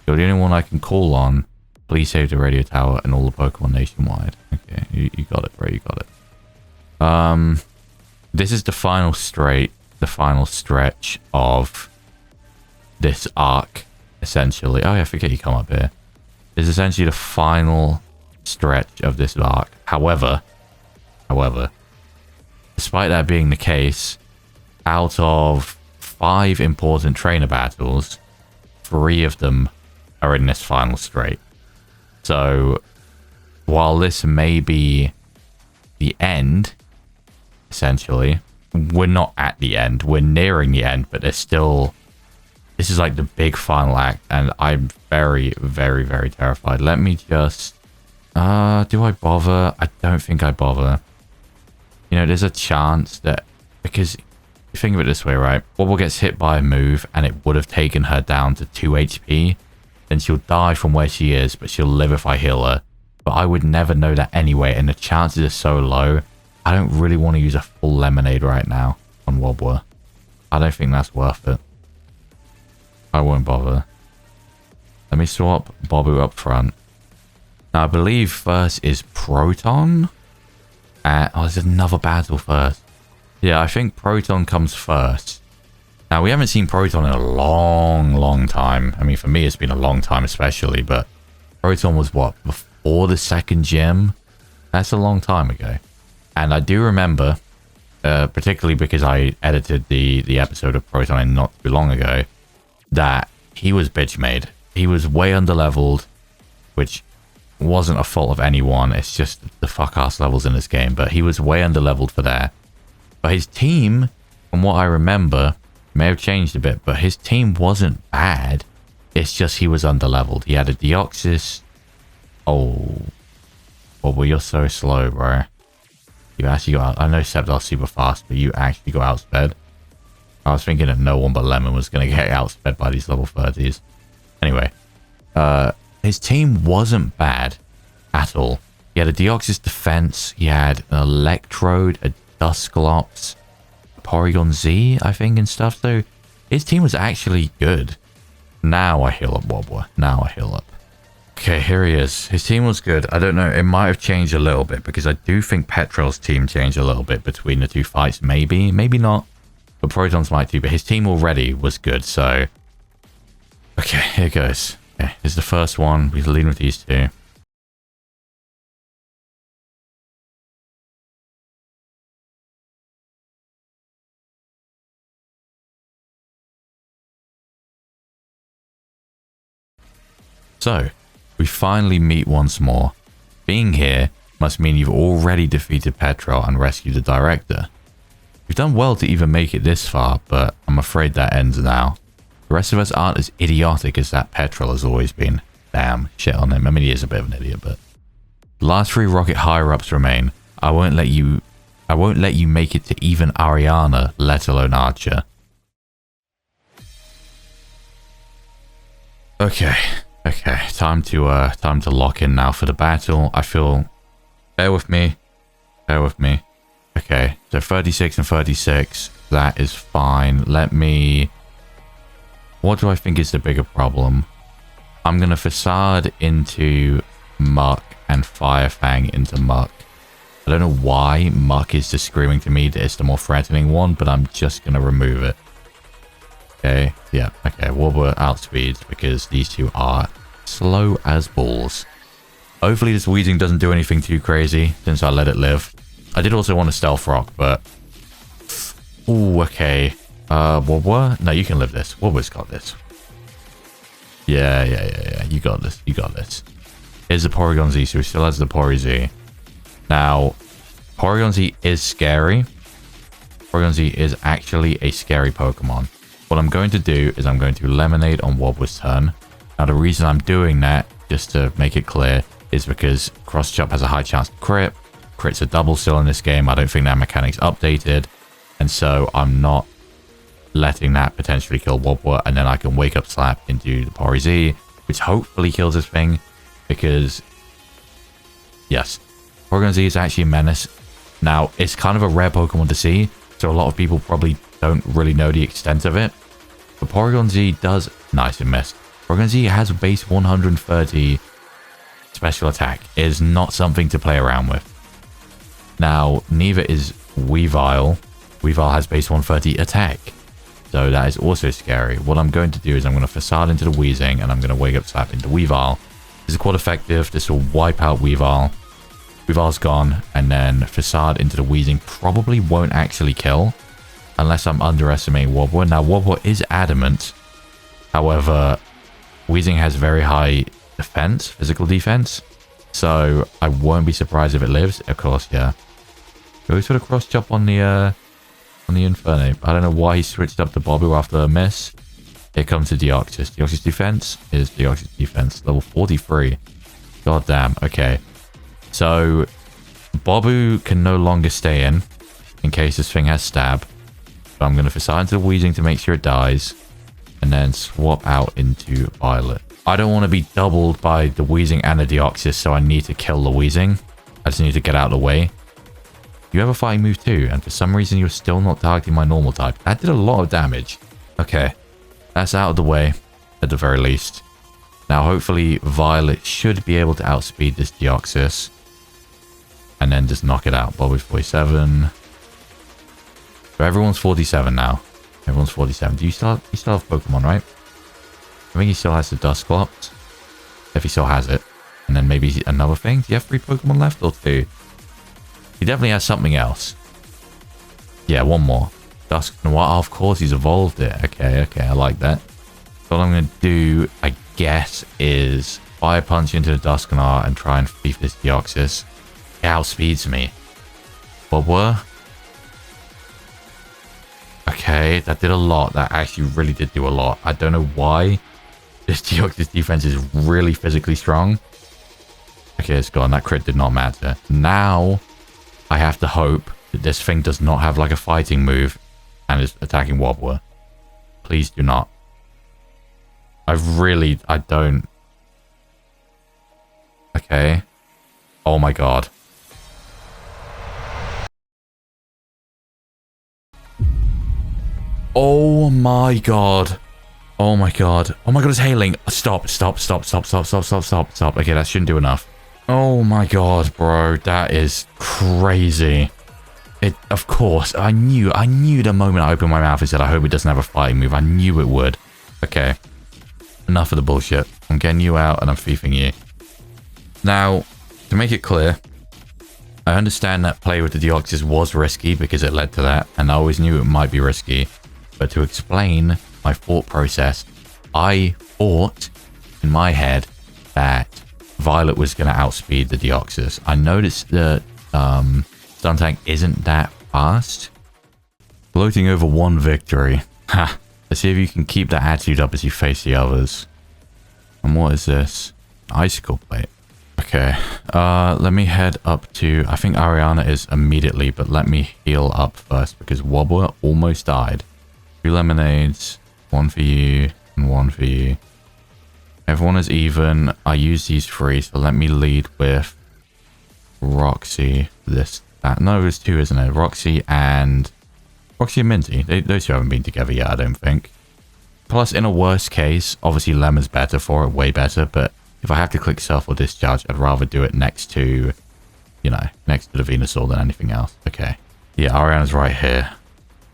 You're the only one I can call on. Please save the radio tower and all the Pokemon nationwide. Okay, you got it, bro. You got it. This is the final stretch of this arc, essentially. Oh yeah, I forget you come up here. This is essentially the final stretch of this arc. However, despite that being the case, out of 5 important trainer battles, 3 of them are in this final straight. So, while this may be the end, essentially, we're not at the end. We're nearing the end, but there's still... This is like the big final act, and I'm very, very, very terrified. Let me just... do I bother? I don't think I bother. You know, there's a chance that... Because, think of it this way, right? Wobble gets hit by a move, and it would have taken her down to 2 HP. Then she'll die from where she is, but she'll live if I heal her. But I would never know that anyway, and the chances are so low. I don't really want to use a full lemonade right now on Wobbler. I don't think that's worth it. I won't bother. Let me swap Bobu up front. Now, I believe first is Proton. Oh, there's another battle first. Yeah, I think Proton comes first. Now, we haven't seen Proton in a long time. I mean, for me, it's been a long time especially, but Proton was what? Before the 2nd gym? That's a long time ago. And I do remember, particularly because I edited the episode of Proton not too long ago, that he was bitch made. He was way underleveled, which wasn't a fault of anyone. It's just the fuck ass levels in this game. But he was way underleveled for that. But his team, from what I remember, may have changed a bit. But his team wasn't bad. It's just he was underleveled. He had a Deoxys. Oh. Well, you're so slow, bro. You actually got out. I know Sceptile's super fast, but you actually got outsped. I was thinking that no one but Lemon was going to get outsped by these level 30s. Anyway, his team wasn't bad at all. He had a Deoxys defense. He had an Electrode, a Dusclops, a Porygon Z, I think, and stuff. So his team was actually good. Now I heal up Wobbler. Now I heal up. Okay, here he is. His team was good. I don't know. It might have changed a little bit because I do think Petrol's team changed a little bit between the two fights. Maybe. Maybe not. But Proton's might too. But his team already was good. So, okay, here goes. Okay, here's the first one. We're leading with these two. So, we finally meet once more. Being here must mean you've already defeated Petrol and rescued the director. You've done well to even make it this far, but I'm afraid that ends now. The rest of us aren't as idiotic as that Petrol has always been. Damn, shit on him. I mean, he is a bit of an idiot, but... The last 3 rocket higher-ups remain. I won't let you make it to even Ariana, let alone Archer. Okay. Okay, time to lock in now for the battle. I feel... Bear with me. Bear with me. Okay, so 36 and 36. That is fine. Let me... What do I think is the bigger problem? I'm going to Facade into Muck and Firefang into Muck. I don't know why Muck is just screaming to me that it's the more threatening one, but I'm just going to remove it. Okay, yeah, okay, Wobbler outspeeds because these two are slow as balls. Hopefully this Weezing doesn't do anything too crazy since I let it live. I did also want a Stealth Rock, but... Ooh, okay. Wobbler? No, you can live this. Wobbler's got this. Yeah. You got this. You got this. Here's the Porygon Z, so he still has the Pory Z. Now, Porygon Z is scary. Porygon Z is actually a scary Pokemon. What I'm going to do is I'm going to Lemonade on Wobbler's turn. Now, the reason I'm doing that, just to make it clear, is because Cross Chop has a high chance to crit. Crits are double still in this game. I don't think that mechanic's updated. And so I'm not letting that potentially kill Wobbler. And then I can Wake Up Slap into the Pory Z, which hopefully kills this thing. Because, yes, Porygon Z is actually a menace. Now, it's kind of a rare Pokemon to see. So a lot of people probably don't really know the extent of it. But Porygon Z does... Nice, it missed. Porygon Z has base 130 special attack. It is not something to play around with. Now, neither is Weavile. Weavile has base 130 attack. So that is also scary. What I'm going to do is I'm going to Facade into the Weezing and I'm going to Wake Up Slap into Weavile. This is quite effective. This will wipe out Weavile. Weavile's gone. And then Facade into the Weezing probably won't actually kill. Unless I'm underestimating Wobbler. Now, Wobbler is adamant. However, Weezing has very high defense, physical defense. So I won't be surprised if it lives. Of course, yeah. Goes for the Cross Chop on the Infernape. I don't know why he switched up to Bobu after a miss. Here comes the Deoxys. Deoxys defense is Deoxys defense. Level 43. God damn. Okay. So Bobu can no longer stay in case this thing has stab. So I'm going to Facade into the Weezing to make sure it dies. And then swap out into Violet. I don't want to be doubled by the Weezing and the Deoxys, so I need to kill the Weezing. I just need to get out of the way. You have a fighting move too, and for some reason you're still not targeting my normal type. That did a lot of damage. Okay, that's out of the way, at the very least. Now hopefully Violet should be able to outspeed this Deoxys. And then just knock it out. Bobby's 47. So everyone's 47 now. Everyone's 47. Do you still have Pokemon, right? I think he still has the Dusclops. If he still has it. And then maybe another thing. Do you have 3 Pokemon left or 2? He definitely has something else. Yeah, one more. Dusk Noir. Oh, of course, he's evolved it. Okay, I like that. So what I'm going to do, I guess, is Fire Punch into the Dusknoir and try and beat this Deoxys. It outspeeds me. What? Okay, that did a lot. That actually really did do a lot. I don't know why this Deoxys defense is really physically strong. Okay, it's gone. That crit did not matter. Now, I have to hope that this thing does not have like a fighting move and is attacking Wobbler. Please do not. I don't. Okay. Oh my god. Oh my god. Oh my god. Oh my god, it's hailing. Stop. Okay, that shouldn't do enough. Oh my god, bro. That is crazy. Of course, I knew the moment I opened my mouth and said, I hope it doesn't have a fighting move. I knew it would. Okay. Enough of the bullshit. I'm getting you out and I'm thiefing you. Now, to make it clear, I understand that play with the Deoxys was risky because it led to that, and I always knew it might be risky. But to explain my thought process, I thought in my head that Violet was going to outspeed the Deoxys. I noticed that Stun Tank isn't that fast. Floating over one victory. Ha! Let's see if you can keep that attitude up as you face the others. And what is this? Icicle plate. Okay. Let me head up to... I think Ariana is immediately, but let me heal up first because Wobbler almost died. 2 lemonades. 1 for you and 1 for you. Everyone is even. I use these 3, so let me lead with Roxy. No, there's 2, isn't it? Roxy and Minty. Those 2 haven't been together yet, I don't think. Plus, in a worst case, obviously Lemon's better for it, way better, but if I have to click Surf or Discharge, I'd rather do it next to, next to the Venusaur than anything else. Okay. Yeah, Ariana's right here.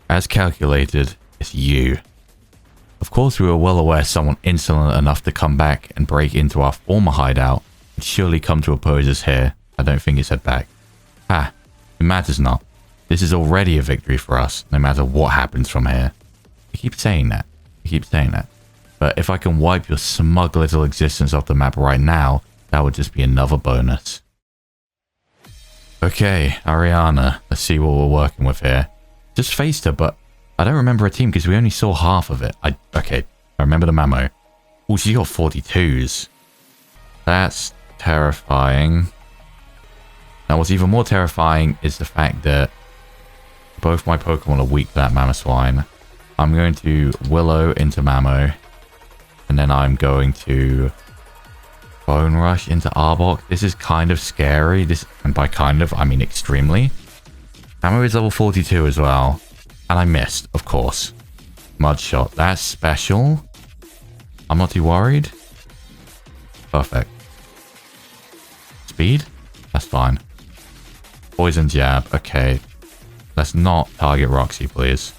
As calculated, it's you. Of course, we were well aware someone insolent enough to come back and break into our former hideout would surely come to oppose us here. I don't think it's head back. Ha! It matters not. This is already a victory for us, no matter what happens from here. You keep saying that. But if I can wipe your smug little existence off the map right now, that would just be another bonus. Okay, Ariana. Let's see what we're working with here. Just faced her, but I don't remember her team because we only saw half of it. Okay, I remember the Mamo. Oh, she got 42s. That's terrifying. Now, what's even more terrifying is the fact that both my Pokemon are weak to that Mamoswine. I'm going to Willow into Mamo. And then I'm going to Bone Rush into Arbok. This is kind of scary. And by kind of, I mean extremely. Mamo is level 42 as well. And I missed, of course. Mud Shot. That's special. I'm not too worried. Perfect. Speed? That's fine. Poison Jab. Okay. Let's not target Roxy, please.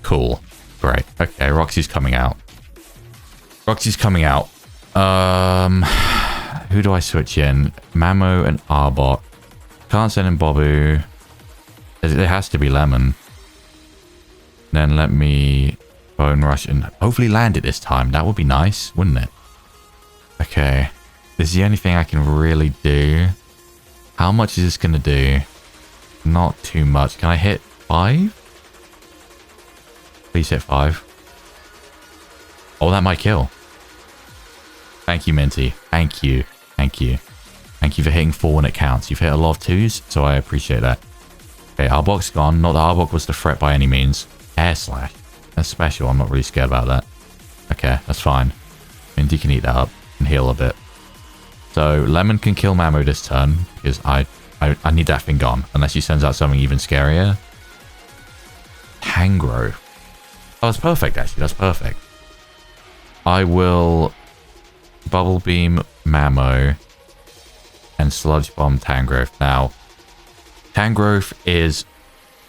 Cool. Great. Okay, Roxy's coming out. Who do I switch in? Mamo and Arbok. Can't send in Bobu. It has to be Lemon. Then let me Bone Rush and hopefully land it this time. That would be nice, wouldn't it? Okay. This is the only thing I can really do. How much is this going to do? Not too much. Can I hit 5? Please hit 5. Oh, that might kill. Thank you, Minty. Thank you. Thank you for hitting 4 when it counts. You've hit a lot of 2s, so I appreciate that. Okay, Arbok's gone. Not that Arbok was the threat by any means. Air Slash. That's special. I'm not really scared about that. Okay, that's fine. Minty can eat that up and heal a bit. So, Lemon can kill Mamo this turn because I need that thing gone. Unless he sends out something even scarier. Tangrowth. Oh, that's perfect, actually. That's perfect. I will Bubble Beam Mamo and Sludge Bomb Tangrowth. Now, Tangrowth is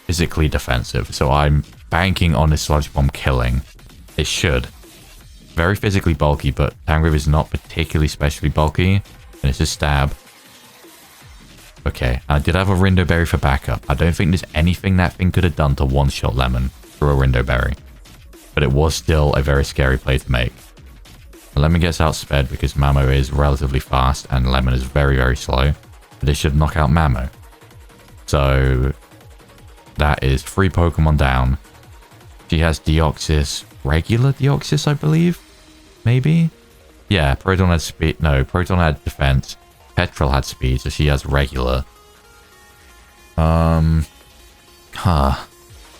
physically defensive, so I'm banking on this Sludge Bomb killing. It should. Very physically bulky, but Tangrowth is not particularly specially bulky, and it's a stab. Okay, I did have a Rindo Berry for backup. I don't think there's anything that thing could have done to one-shot Lemon through a Rindo Berry. but it was still a very scary play to make. Lemon gets outsped because Mamo is relatively fast and Lemon is very, very slow. But it should knock out Mamo. So that is 3 Pokemon down. She has Deoxys, regular Deoxys, I believe? Maybe? Yeah, Proton had speed. No, Proton had defense. Petrel had speed, so she has regular. She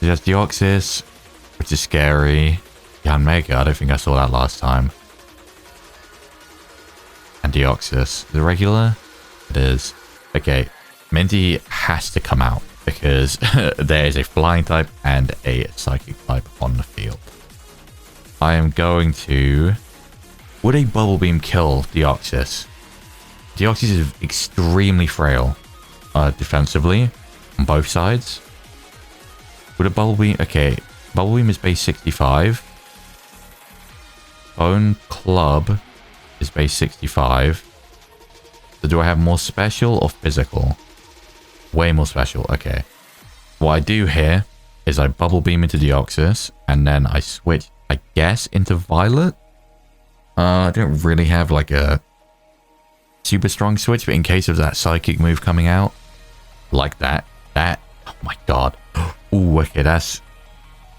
has Deoxys, which is scary. Yeah, Mega. I don't think I saw that last time. And Deoxys. Is it regular? It is. Okay. Minty has to come out because there is a flying type and a psychic type on the field. I am going to... Would a Bubble Beam kill Deoxys? Deoxys is extremely frail defensively on both sides. Would a Bubble Beam... Okay, Bubble Beam is base 65. Bone Club is base 65. So do I have more special or physical? Way more special. Okay. What I do here is I Bubble Beam into Deoxys and then I switch, I guess, into Violet. I don't really have like a super strong switch, but in case of that psychic move coming out, like that, oh my god. Ooh, okay, that's,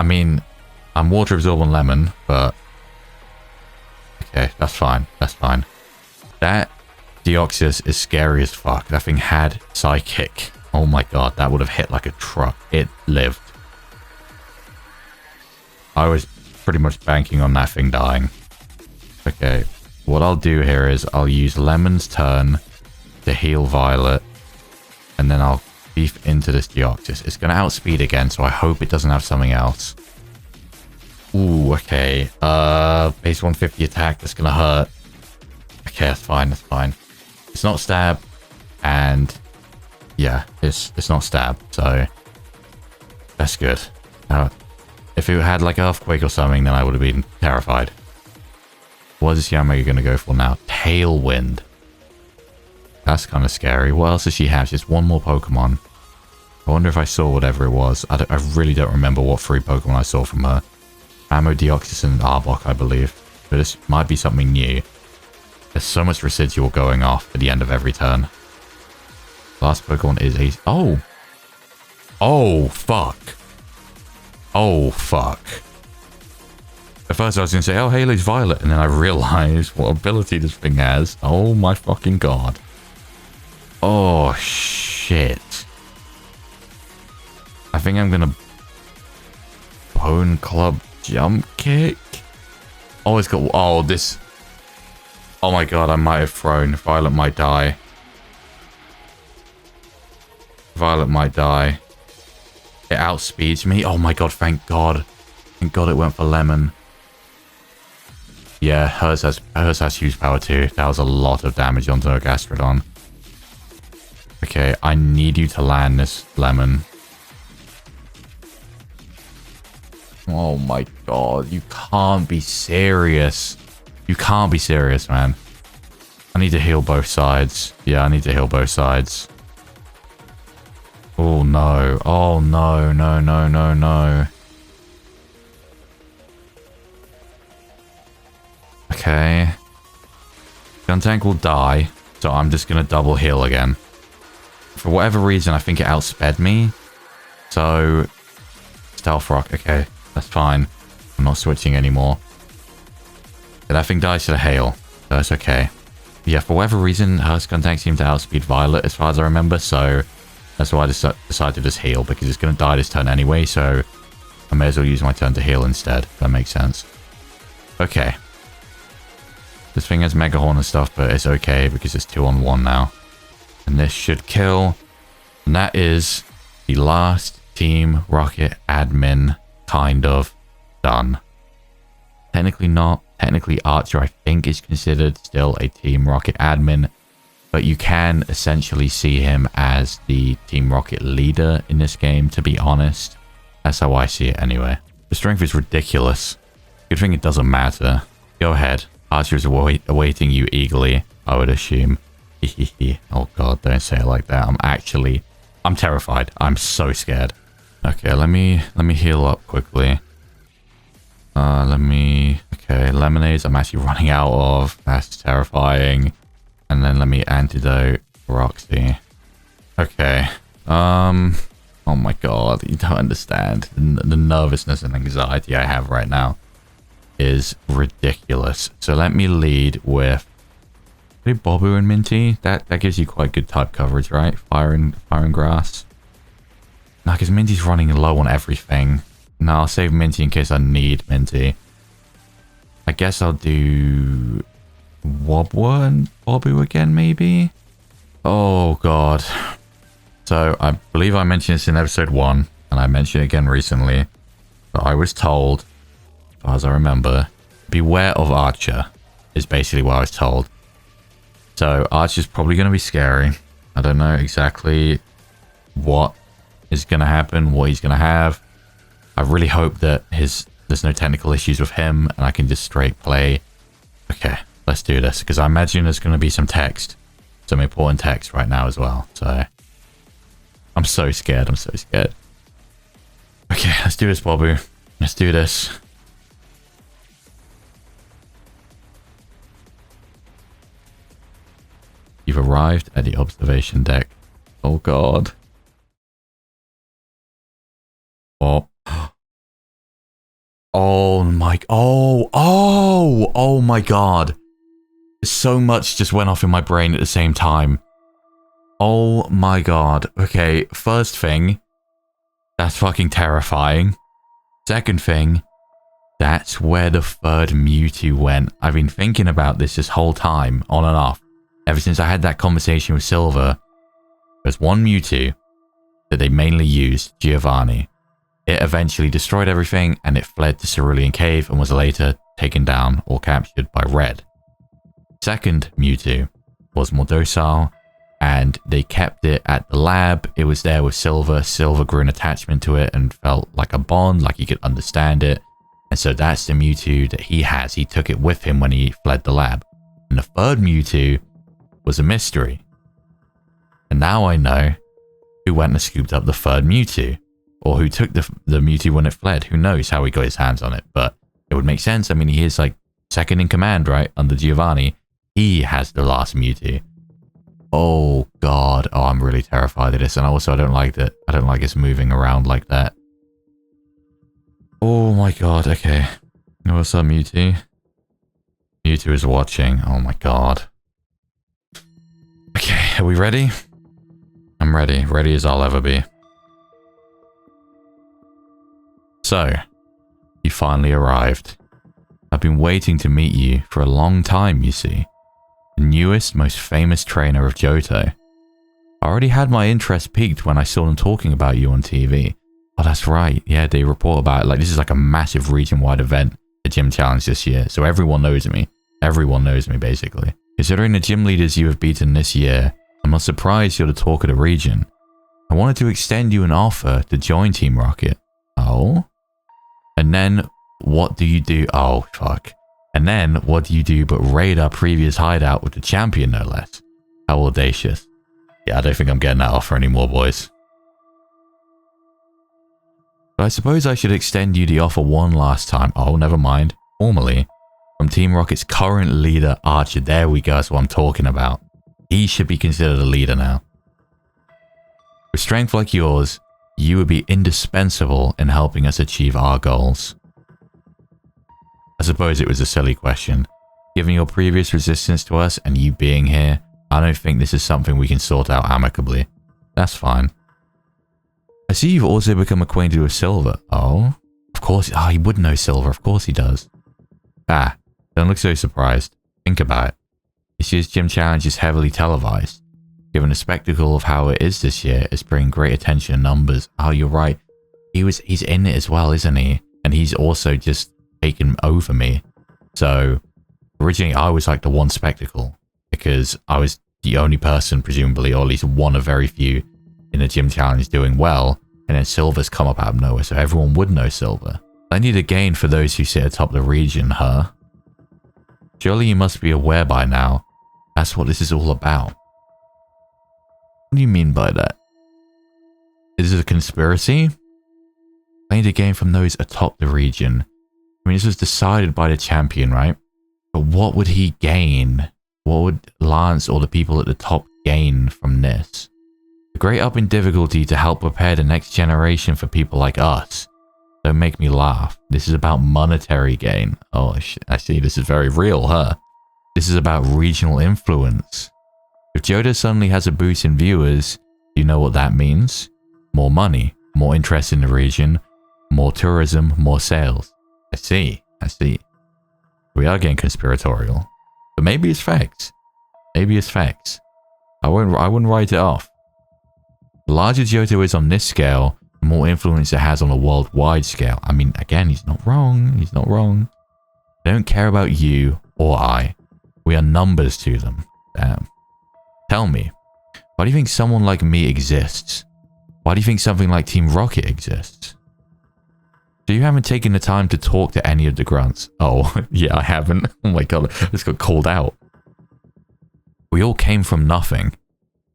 I mean, I'm water absorb on Lemon, but okay, that's fine. That's fine. That Deoxys is scary as fuck. That thing had psychic. Oh my god, that would have hit like a truck. It lived. I was pretty much banking on that thing dying. Okay, what I'll do here is I'll use Lemon's turn to heal Violet, and then I'll beef into this Deoxys. It's going to outspeed again, so I hope it doesn't have something else. Ooh, okay. Base 150 attack, that's going to hurt. Okay, that's fine, that's fine. It's not stab, and yeah, it's not stab, so that's good. Now, if it had like Earthquake or something, then I would have been terrified. What is Yamaga going to go for now? Tailwind. That's kind of scary. What else does she have? Just one more Pokemon. I wonder if I saw whatever it was. I really don't remember what 3 Pokemon I saw from her. Ammo, Deoxys, and Arbok, I believe. But this might be something new. There's so much residual going off at the end of every turn. Last Pokemon is a... Oh! Oh, fuck. Oh, fuck. At first I was going to say, oh, Halo's Violet, and then I realized what ability this thing has. Oh my fucking god. Oh, shit. I think I'm going to... Bone Club Jump Kick? Oh, it's got... Oh, this... Oh my god, I might have thrown. Violet might die. Violet might die. It outspeeds me. Oh my god, thank god. Thank god it went for Lemon. Yeah, hers has huge power too. That was a lot of damage onto a Gastrodon. Okay, I need you to land this Lemon. Oh my god, you can't be serious. You can't be serious, man. I need to heal both sides. Yeah, I need to heal both sides. Oh no. Oh no, no, no, no, no. Okay. Guntank will die, so I'm just going to double heal again. For whatever reason, I think it outsped me. So, Stealth Rock, okay, that's fine. I'm not switching anymore. Did that thing die to the hail? So that's okay. Yeah, for whatever reason, her Guntank seemed to outspeed Violet as far as I remember, so that's why I decided to just heal, because it's going to die this turn anyway, so I may as well use my turn to heal instead, if that makes sense. Okay. This thing has Mega Horn and stuff, but it's okay because it's 2-on-1 now. And this should kill. And that is the last Team Rocket admin kind of done. Technically not. Technically Archer, I think, is considered still a Team Rocket admin. But you can essentially see him as the Team Rocket leader in this game, to be honest. That's how I see it anyway. The strength is ridiculous. Good thing it doesn't matter. Go ahead. Archer is awaiting you eagerly, I would assume. Oh god, don't say it like that. I'm terrified. I'm so scared. Okay, let me heal up quickly. Okay, lemonades I'm actually running out of. That's terrifying. And then let me antidote Roxy. Okay. Oh my god, you don't understand. The nervousness and anxiety I have right now is ridiculous. So let me lead with Bobu and Minty. That gives you quite good type coverage, right? Fire and grass. No, because Minty's running low on everything. No, I'll save Minty in case I need Minty. I guess I'll do Wobwa and Bobu again, maybe? Oh, God. So, I believe I mentioned this in episode 1, and I mentioned it again recently. But I was told, as far as I remember, beware of Archer, is basically what I was told. So, Archer's probably going to be scary. I don't know exactly what is going to happen, what he's going to have. I really hope that there's no technical issues with him and I can just straight play. Okay, let's do this, because I imagine there's going to be some text, some important text right now as well. So I'm so scared. I'm so scared. Okay, let's do this, Bobu. Let's do this. You've arrived at the observation deck. Oh god. Oh. Oh my, oh my god. So much just went off in my brain at the same time. Oh my god. Okay, first thing, that's fucking terrifying. Second thing, that's where the third Mewtwo went. I've been thinking about this whole time, on and off. Ever since I had that conversation with Silver, there's one Mewtwo that they mainly used, Giovanni. It eventually destroyed everything, and it fled to Cerulean Cave and was later taken down or captured by Red. Second Mewtwo was more docile, and they kept it at the lab. It was there with Silver. Silver grew an attachment to it and felt like a bond, like he could understand it. And so that's the Mewtwo that he has. He took it with him when he fled the lab. And the third Mewtwo was a mystery. And now I know who went and scooped up the third Mewtwo. Or who took the Mewtwo when it fled. Who knows how he got his hands on it. But it would make sense. I mean, he is like second in command, right? Under Giovanni. He has the last Mewtwo. Oh, God. Oh, I'm really terrified of this. And also, I don't like that. I don't like us moving around like that. Oh, my God. Okay. What's up, Mewtwo? Mewtwo is watching. Oh, my God. Okay, are we ready? I'm ready. Ready as I'll ever be. So, you finally arrived. I've been waiting to meet you for a long time, you see. The newest, most famous trainer of Johto. I already had my interest piqued when I saw them talking about you on TV. Oh, that's right. Yeah, they report about it. Like, this is like a massive region-wide event, the gym challenge this year. So everyone knows me. Everyone knows me, basically. Considering the gym leaders you have beaten this year, I'm not surprised you're the talk of the region. I wanted to extend you an offer to join Team Rocket. Oh? And then, what do you do? Oh, fuck. And then, what do you do but raid our previous hideout with the champion, no less? How audacious. Yeah, I don't think I'm getting that offer anymore, boys. But I suppose I should extend you the offer one last time. Oh, never mind. Formally, from Team Rocket's current leader, Archer. There we go, that's what I'm talking about. He should be considered a leader now. With strength like yours, you would be indispensable in helping us achieve our goals. I suppose it was a silly question. Given your previous resistance to us and you being here, I don't think this is something we can sort out amicably. That's fine. I see you've also become acquainted with Silver. Oh? Of course. Oh, he would know Silver. Of course he does. Ah, don't look so surprised. Think about it. This year's gym challenge is heavily televised. Given the spectacle of how it is this year, it's bringing great attention and numbers. Oh, you're right. He's in it as well, isn't he? And he's also just taken over me. So, originally I was like the one spectacle. Because I was the only person, presumably, or at least one of very few in the gym challenge doing well. And then Silver's come up out of nowhere, so everyone would know Silver. I need a gain for those who sit atop the region, huh? Surely you must be aware by now. That's what this is all about. What do you mean by that? Is it a conspiracy? I need a gain from those atop the region I mean, this was decided by the champion, right? But what would he gain? What would Lance or the people at the top gain from this? A great up in difficulty to help prepare the next generation for people like us. Don't make me laugh. This is about monetary gain. Oh, I see. This is very real, huh? This is about regional influence. If Johto suddenly has a boost in viewers, do you know what that means? More money, more interest in the region, more tourism, more sales. I see. We are getting conspiratorial. But maybe it's facts. Maybe it's facts. I wouldn't write it off. The larger Johto is on this scale, the more influence it has on a worldwide scale. I mean, again, he's not wrong. He's not wrong. They don't care about you or I. We are numbers to them. Damn. Tell me, why do you think someone like me exists? Why do you think something like Team Rocket exists? So you haven't taken the time to talk to any of the grunts? Oh, yeah, I haven't. Oh my god, I just got called out. We all came from nothing.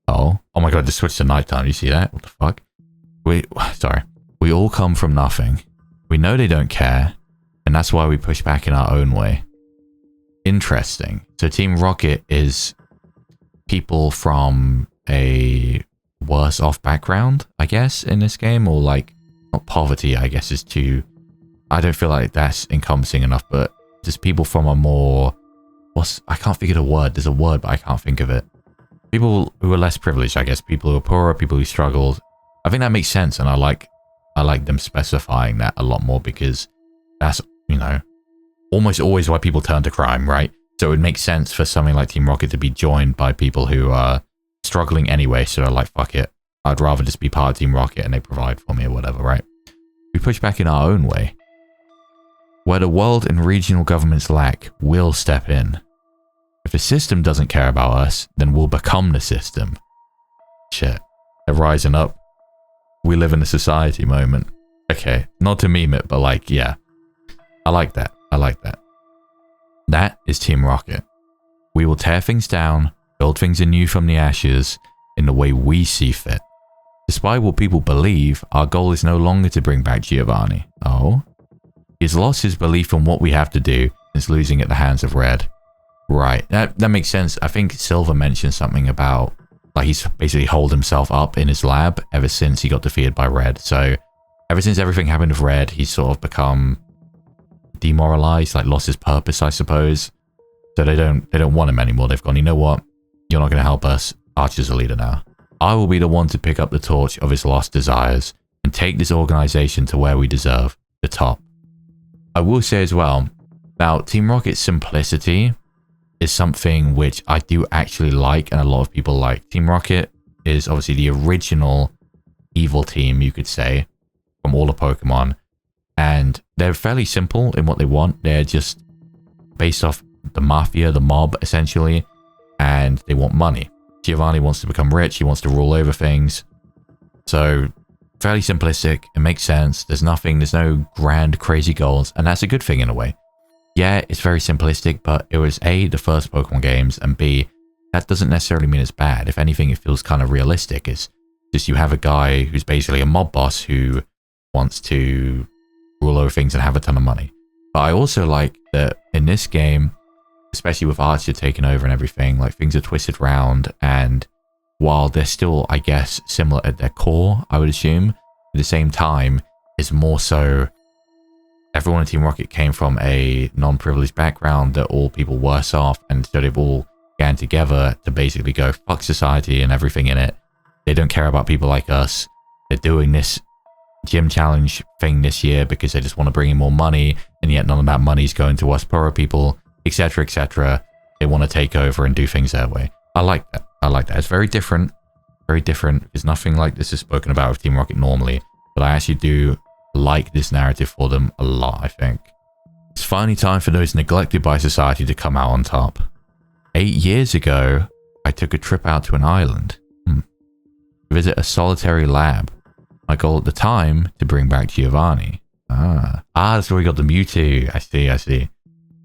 Oh my god, just switched to nighttime. You see that? What the fuck? We all come from nothing. We know they don't care, and that's why we push back in our own way. Interesting. So Team Rocket is people from a worse off background, I guess, in this game, or like, not poverty, I guess is too, I don't feel like that's encompassing enough, but just people from a more, I can't think of the word, there's a word, but I can't think of it. People who are less privileged, I guess, people who are poorer, people who struggled. I think that makes sense, and I like them specifying that a lot more, because that's, you know, almost always why people turn to crime, right? So it would make sense for something like Team Rocket to be joined by people who are struggling anyway, so they're like, fuck it. I'd rather just be part of Team Rocket and they provide for me or whatever, right? We push back in our own way. Where the world and regional governments lack, we'll step in. If the system doesn't care about us, then we'll become the system. Shit. They're rising up. We live in a society moment. Okay, not to meme it, but like, yeah. I like that. That is Team Rocket. We will tear things down, build things anew from the ashes, in the way we see fit. Despite what people believe, our goal is no longer to bring back Giovanni. Oh? He's lost his belief in what we have to do since losing at the hands of Red. Right, that makes sense. I think Silver mentioned something about, like, he's basically holed himself up in his lab ever since he got defeated by Red. So, ever since everything happened with Red, he's sort of become demoralized, like lost his purpose, I suppose. So they don't want him anymore. They've gone, you know what? You're not going to help us. Archer's a leader now. I will be the one to pick up the torch of his lost desires and take this organization to where we deserve, the top. I will say as well, now Team Rocket's simplicity is something which I do actually like, and a lot of people like. Team Rocket is obviously the original evil team, you could say, from all the Pokemon, and they're fairly simple in what they want. They're just based off the mafia, the mob, essentially, and they want money. Giovanni wants to become rich, he wants to rule over things. So, fairly simplistic, it makes sense, there's no grand, crazy goals, and that's a good thing in a way. Yeah, it's very simplistic, but it was A, the first Pokemon games, and B, that doesn't necessarily mean it's bad. If anything, it feels kind of realistic. It's just you have a guy who's basically a mob boss who wants to rule over things and have a ton of money. But I also like that in this game, especially with Archer taking over and everything, like things are twisted round, and while they're still, I guess, similar at their core, I would assume, at the same time, it's more so everyone in Team Rocket came from a non-privileged background, they're all people worse off, and so they've all gotten together to basically go, fuck society and everything in it. They don't care about people like us. They're doing this gym challenge thing this year because they just want to bring in more money, and yet none of that money's going to us poorer people, etc, etc. They want to take over and do things their way. I like that. It's very different. There's nothing like this is spoken about with Team Rocket normally, but I actually do like this narrative for them a lot, I think. It's finally time for those neglected by society to come out on top. 8 years ago, I took a trip out to an island. To visit a solitary lab. My goal at the time, to bring back Giovanni. That's where we got the Mewtwo. I see.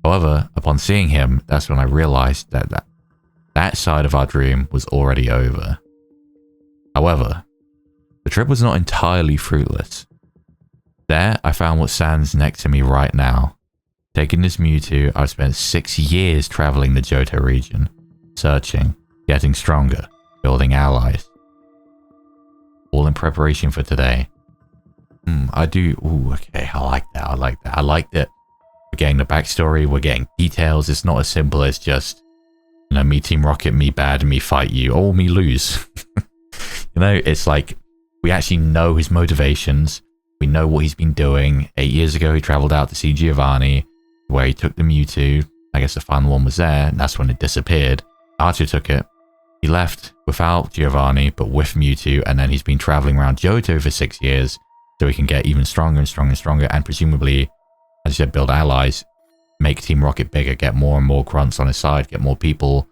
However, upon seeing him, that's when I realized that side of our dream was already over. However, the trip was not entirely fruitless. There, I found what stands next to me right now. taking this Mewtwo, I've spent 6 years traveling the Johto region, searching, getting stronger, building allies. All in preparation for today. I do... Ooh, okay, I like that, I like that. I like that we're getting the backstory, we're getting details. It's not as simple as just, you know, me Team Rocket, me bad, me fight you, or me lose. You know, it's like, we actually know his motivations. We know what he's been doing. 8 years ago, he traveled out to see Giovanni, where he took the Mewtwo. I guess the final one was there, and that's when it disappeared. Archer took it. He left without Giovanni, but with Mewtwo, and then he's been traveling around Johto for 6 years, so he can get even stronger and stronger and stronger, and presumably, as you said, build allies, make Team Rocket bigger, get more and more grunts on his side, get more people.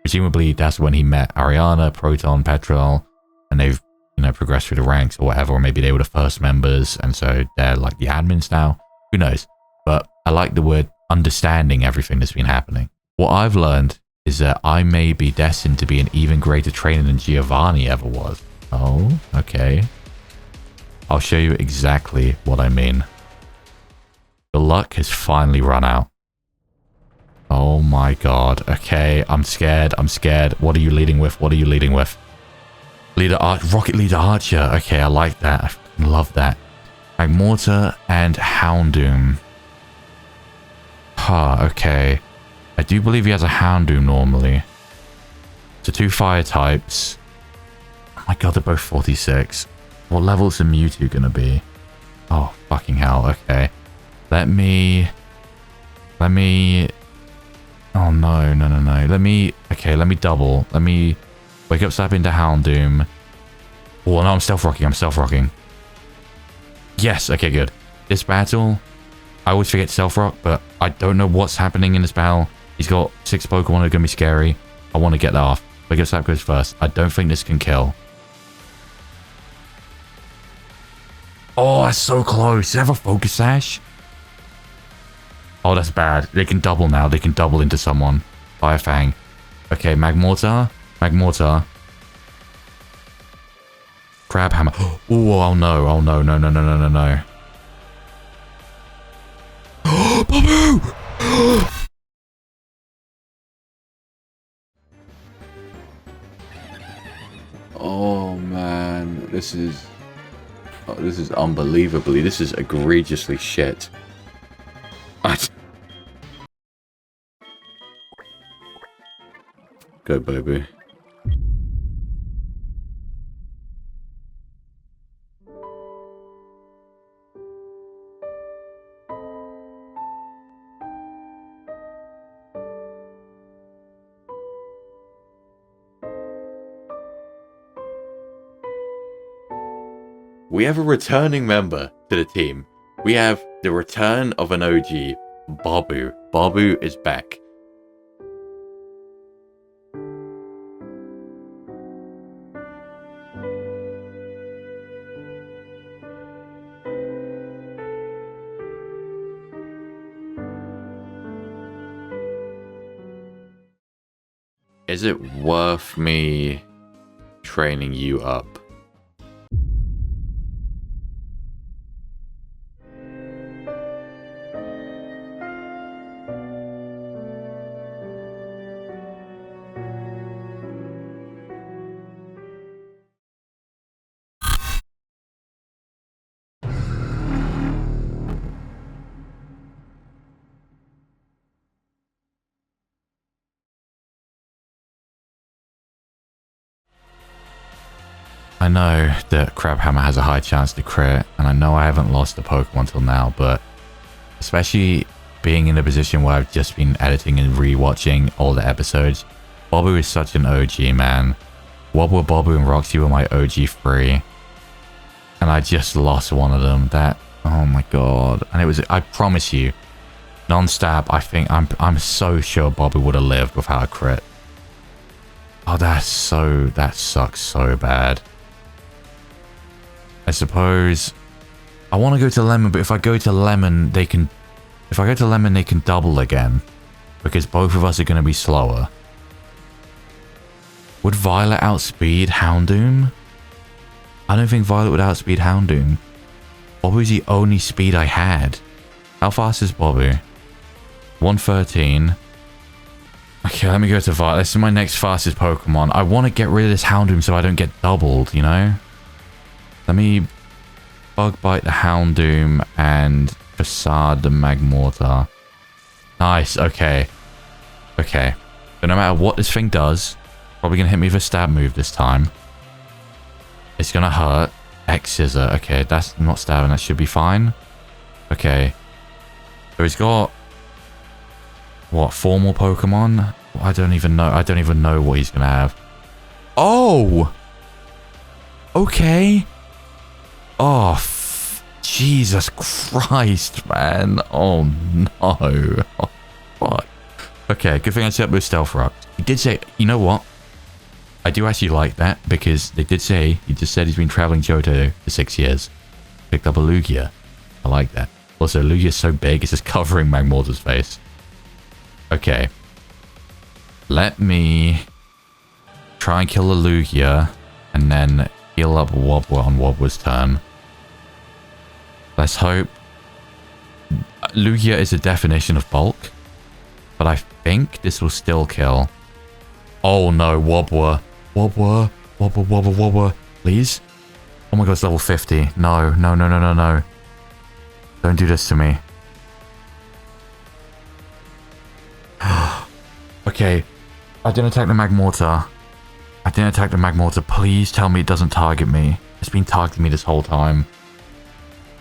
Presumably, that's when he met Ariana, Proton, Petrol, and they've, you know, progressed through the ranks or whatever, or maybe they were the first members, and so they're like the admins now. Who knows? But I like the word understanding everything that's been happening. What I've learned is that I may be destined to be an even greater trainer than Giovanni ever was. Oh, okay. I'll show you exactly what I mean. The luck has finally run out. Oh my god. Okay, I'm scared. I'm scared. What are you leading with? What are you leading with? Rocket Leader Archer. Okay, I like that. I fucking love that. Magmortar and Houndoom. Okay. I do believe he has a Houndoom normally. So 2 fire types. Oh my god, they're both 46. What level is the Mewtwo gonna be? Oh, fucking hell. Okay. Let me... Oh, no. Let me double. Let me wake up, slap into Houndoom. Oh, no, I'm stealth rocking. Yes, okay, good. This battle, I always forget stealth rock, but I don't know what's happening in this battle. He's got 6 Pokemon that are gonna be scary. I want to get that off. Wake up, slap goes first. I don't think this can kill. Oh, that's so close. Does it have a Focus Sash? Oh, that's bad. They can double now. They can double into someone. Fire Fang. Okay, Magmortar. Crab Hammer. Oh no. Oh, no. No. Babu! Oh, man. This is unbelievably, this is egregiously shit. Go, baby. We have a returning member to the team. We have the return of an OG, Babu. Babu is back. Is it worth me training you up? I know that Crabhammer has a high chance to crit, and I know I haven't lost a Pokemon till now, but especially being in a position where I've just been editing and rewatching all the episodes, Babu is such an OG, man. Wobble, Babu, and Roxy were my OG 3, and I just lost one of them. Oh my god. And it was, I promise you, non-stab, I think, I'm so sure Babu would have lived without a crit. Oh, that sucks so bad. I suppose I want to go to Lemon, but if I go to Lemon, they can double again, because both of us are going to be slower. Would Violet outspeed Houndoom? I don't think Violet would outspeed Houndoom. Babu's the only speed I had. How fast is Babu? 113. Okay, let me go to Violet. This is my next fastest Pokemon. I want to get rid of this Houndoom so I don't get doubled, you know? Let me Bug Bite the Houndoom and Facade the Magmortar. Nice, okay. Okay. But no matter what this thing does, probably going to hit me with a stab move this time. It's going to hurt. X-Scissor. Okay, that's not stabbing. That should be fine. Okay. So he's got... what, 4 more Pokemon? I don't even know. I don't even know what he's going to have. Oh! Okay. Oh, Jesus Christ, man. Oh, no. Oh, fuck. Okay, good thing I set up with Stealth Rock. He did say, you know what? I do actually like that because they did say, he just said he's been traveling Johto for 6 years. Picked up a Lugia. I like that. Also, Lugia's so big, it's just covering Magmortar's face. Okay. Let me try and kill the Lugia and then heal up Wobbler on Wobbler's turn. Let's hope. Lugia is a definition of bulk, but I think this will still kill. Oh no, Wobbler. Wobbler. Wobbler, Wobbler, Wobbler. Please? Oh my god, it's level 50. No, no, no, no, no, no. Don't do this to me. Okay. I didn't attack the Magmortar. I didn't attack the Magmortar. Please tell me it doesn't target me. It's been targeting me this whole time.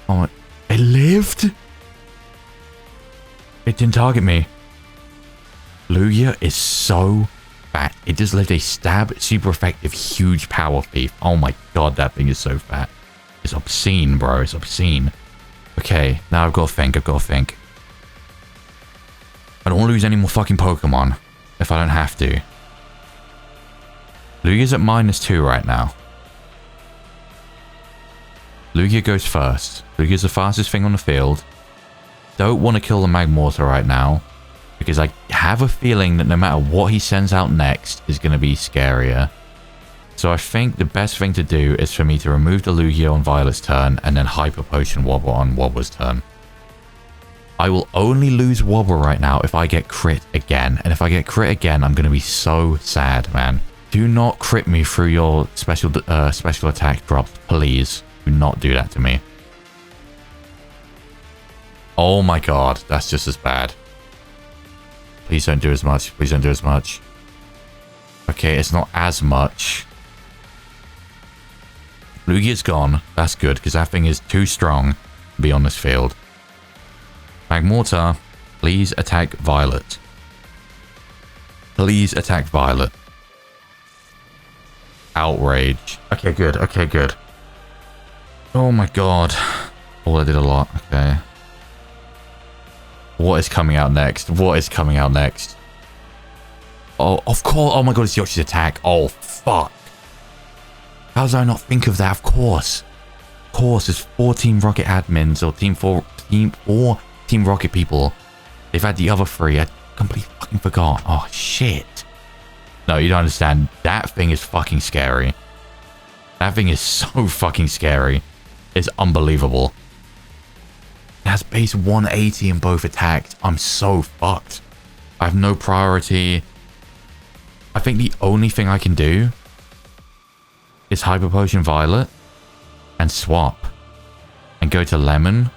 Oh my... it lived? It didn't target me. Lugia is so fat. It just lived a stab, super effective, huge power thief. Oh my god, that thing is so fat. It's obscene, bro. It's obscene. Okay, now I've got to think. I've got to think. I don't want to lose any more fucking Pokemon if I don't have to. Lugia's at -2 right now. Lugia goes first. Lugia's the fastest thing on the field. Don't want to kill the Magmortar right now, because I have a feeling that no matter what he sends out next is going to be scarier. So I think the best thing to do is for me to remove the Lugia on Violet's turn and then Hyper Potion Wobbler on Wobbler's turn. I will only lose Wobbler right now if I get crit again. And if I get crit again, I'm going to be so sad, man. Do not crit me through your special attack drops, please. Do not do that to me. Oh my god, that's just as bad. Please don't do as much. Please don't do as much. Okay, it's not as much. Lugia's gone. That's good, because that thing is too strong to be on this field. Magmortar, please attack Violet. Please attack Violet. Outrage. Okay, good. Okay, good. Oh my god. Oh, I did a lot. Okay. What is coming out next? What is coming out next? Oh, of course. Oh my god, it's Yoshi's attack. Oh, fuck. How did I not think of that? Of course. Of course, there's 4 Team Rocket admins or Team Rocket people. They've had the other 3. I completely fucking forgot. Oh, shit. No, you don't understand. That thing is fucking scary. That thing is so fucking scary. It's unbelievable. It has base 180 in both attacks. I'm so fucked. I have no priority. I think the only thing I can do is Hyper Potion Violet and swap. And go to Lemon.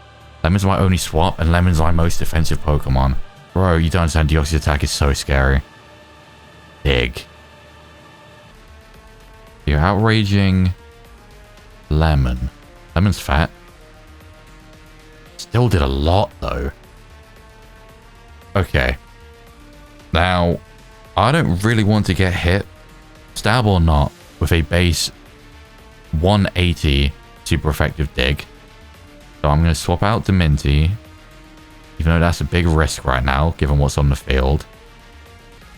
Lemon's my only swap, and Lemon's my most defensive Pokemon. Bro, you don't understand. Deoxys attack is so scary. Big. You're outraging Lemon. Lemon's fat. Still did a lot, though. Okay. Now, I don't really want to get hit, stab or not, with a base 180 super effective dig. So I'm going to swap out Deminty, even though that's a big risk right now, given what's on the field.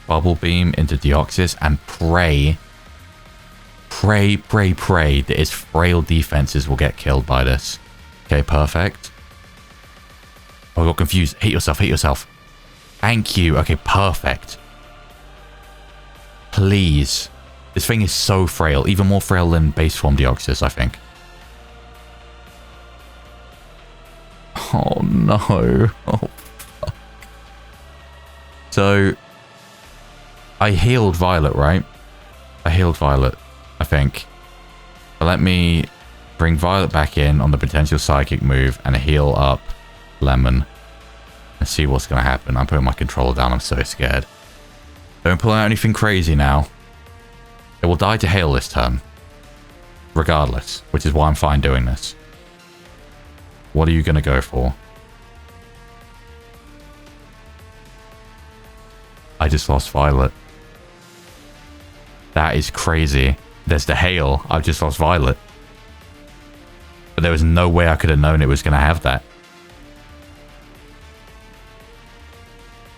Bubble Beam into Deoxys and pray that his frail defenses will get killed by this. Okay, perfect. Oh, I got confused. Hit yourself, hit yourself. Thank you. Okay, perfect. Please. This thing is so frail. Even more frail than base form Deoxys, I think. Oh no. Oh fuck. So, I healed Violet, right? I healed Violet, I think. So let me bring Violet back in on the potential psychic move and heal up Lemon. And see what's going to happen. I'm putting my controller down. I'm so scared. Don't pull out anything crazy now. It will die to hail this turn. Regardless. Which is why I'm fine doing this. What are you going to go for? I just lost Violet. That is crazy. There's the hail. I've just lost Violet. But there was no way I could have known it was going to have that.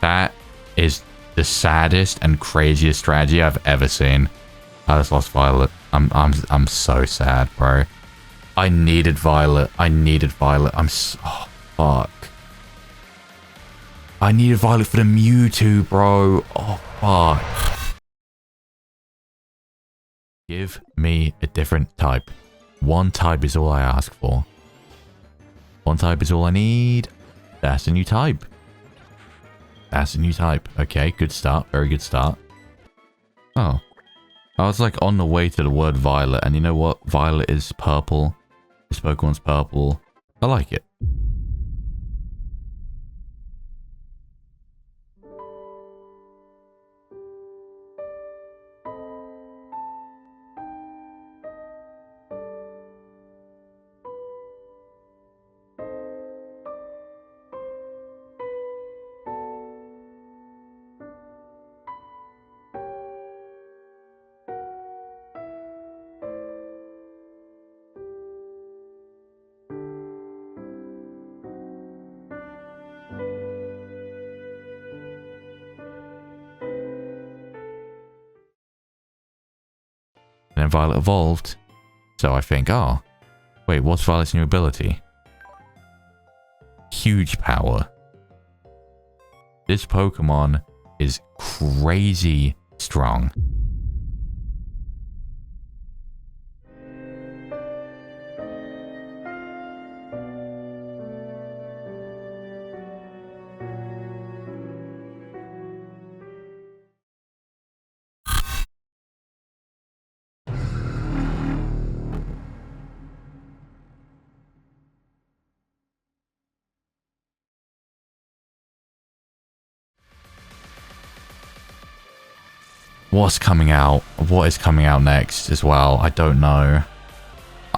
That is the saddest and craziest strategy I've ever seen. I just lost Violet. I'm so sad, bro. I needed Violet. Oh, fuck. I needed Violet for the Mewtwo, bro. Oh, fuck. Give me a different type. One type is all I ask for. One type is all I need. That's a new type. That's a new type. Okay, good start. Very good start. Oh. I was like on the way to the word Violet, and you know what? Violet is purple. This Pokemon's purple. I like it. And then Violet evolved. So I think, oh, wait, what's Violet's new ability? Huge power. This Pokemon is crazy strong. What's coming out? What is coming out next as well? I don't know.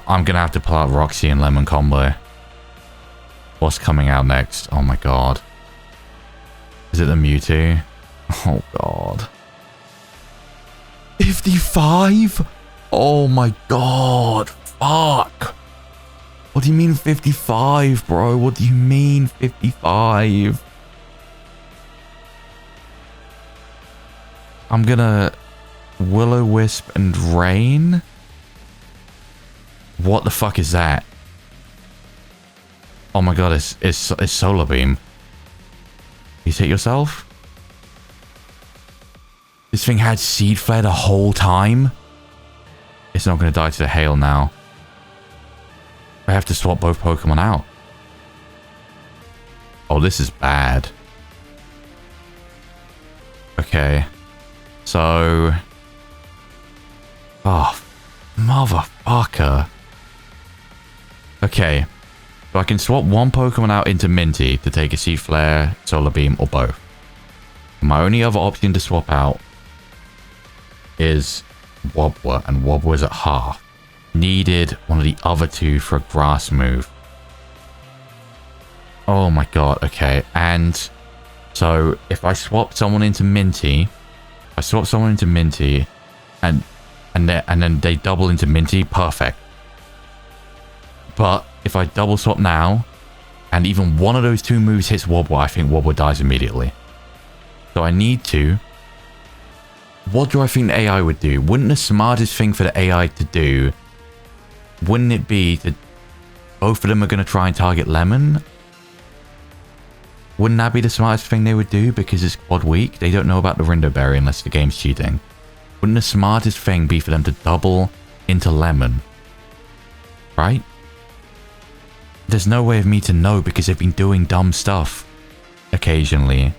I'm gonna have to pull out Roxy and Lemon combo. What's coming out next? Oh my god. Is it the Mewtwo? Oh god. 55? Oh my god. Fuck. What do you mean 55, bro? What do you mean 55? I'm gonna Will-O-Wisp and Rain? What the fuck is that? Oh my god, it's Solar Beam. You hit yourself? This thing had Seed Flare the whole time? It's not gonna die to the hail now. I have to swap both Pokemon out. Oh, this is bad. Okay. So... oh, motherfucker. Okay. So I can swap one Pokemon out into Minty to take a Seed Flare, Solar Beam, or both. My only other option to swap out is Wobbler, and Wobbler's at half. Needed one of the other two for a grass move. Oh my god, okay. And so if I swap someone into Minty... and then they double into Minty, perfect. But if I double swap now, and even one of those two moves hits Wobbler, I think Wobbler dies immediately. So I need to... what do I think the AI would do? Wouldn't the smartest thing for the AI to do, wouldn't it be to... both of them are going to try and target Lemon? Wouldn't that be the smartest thing they would do? Because it's quad weak. They don't know about the Rindo Berry unless the game's cheating. Wouldn't the smartest thing be for them to double into Lemon? Right? There's no way of me to know because they've been doing dumb stuff occasionally.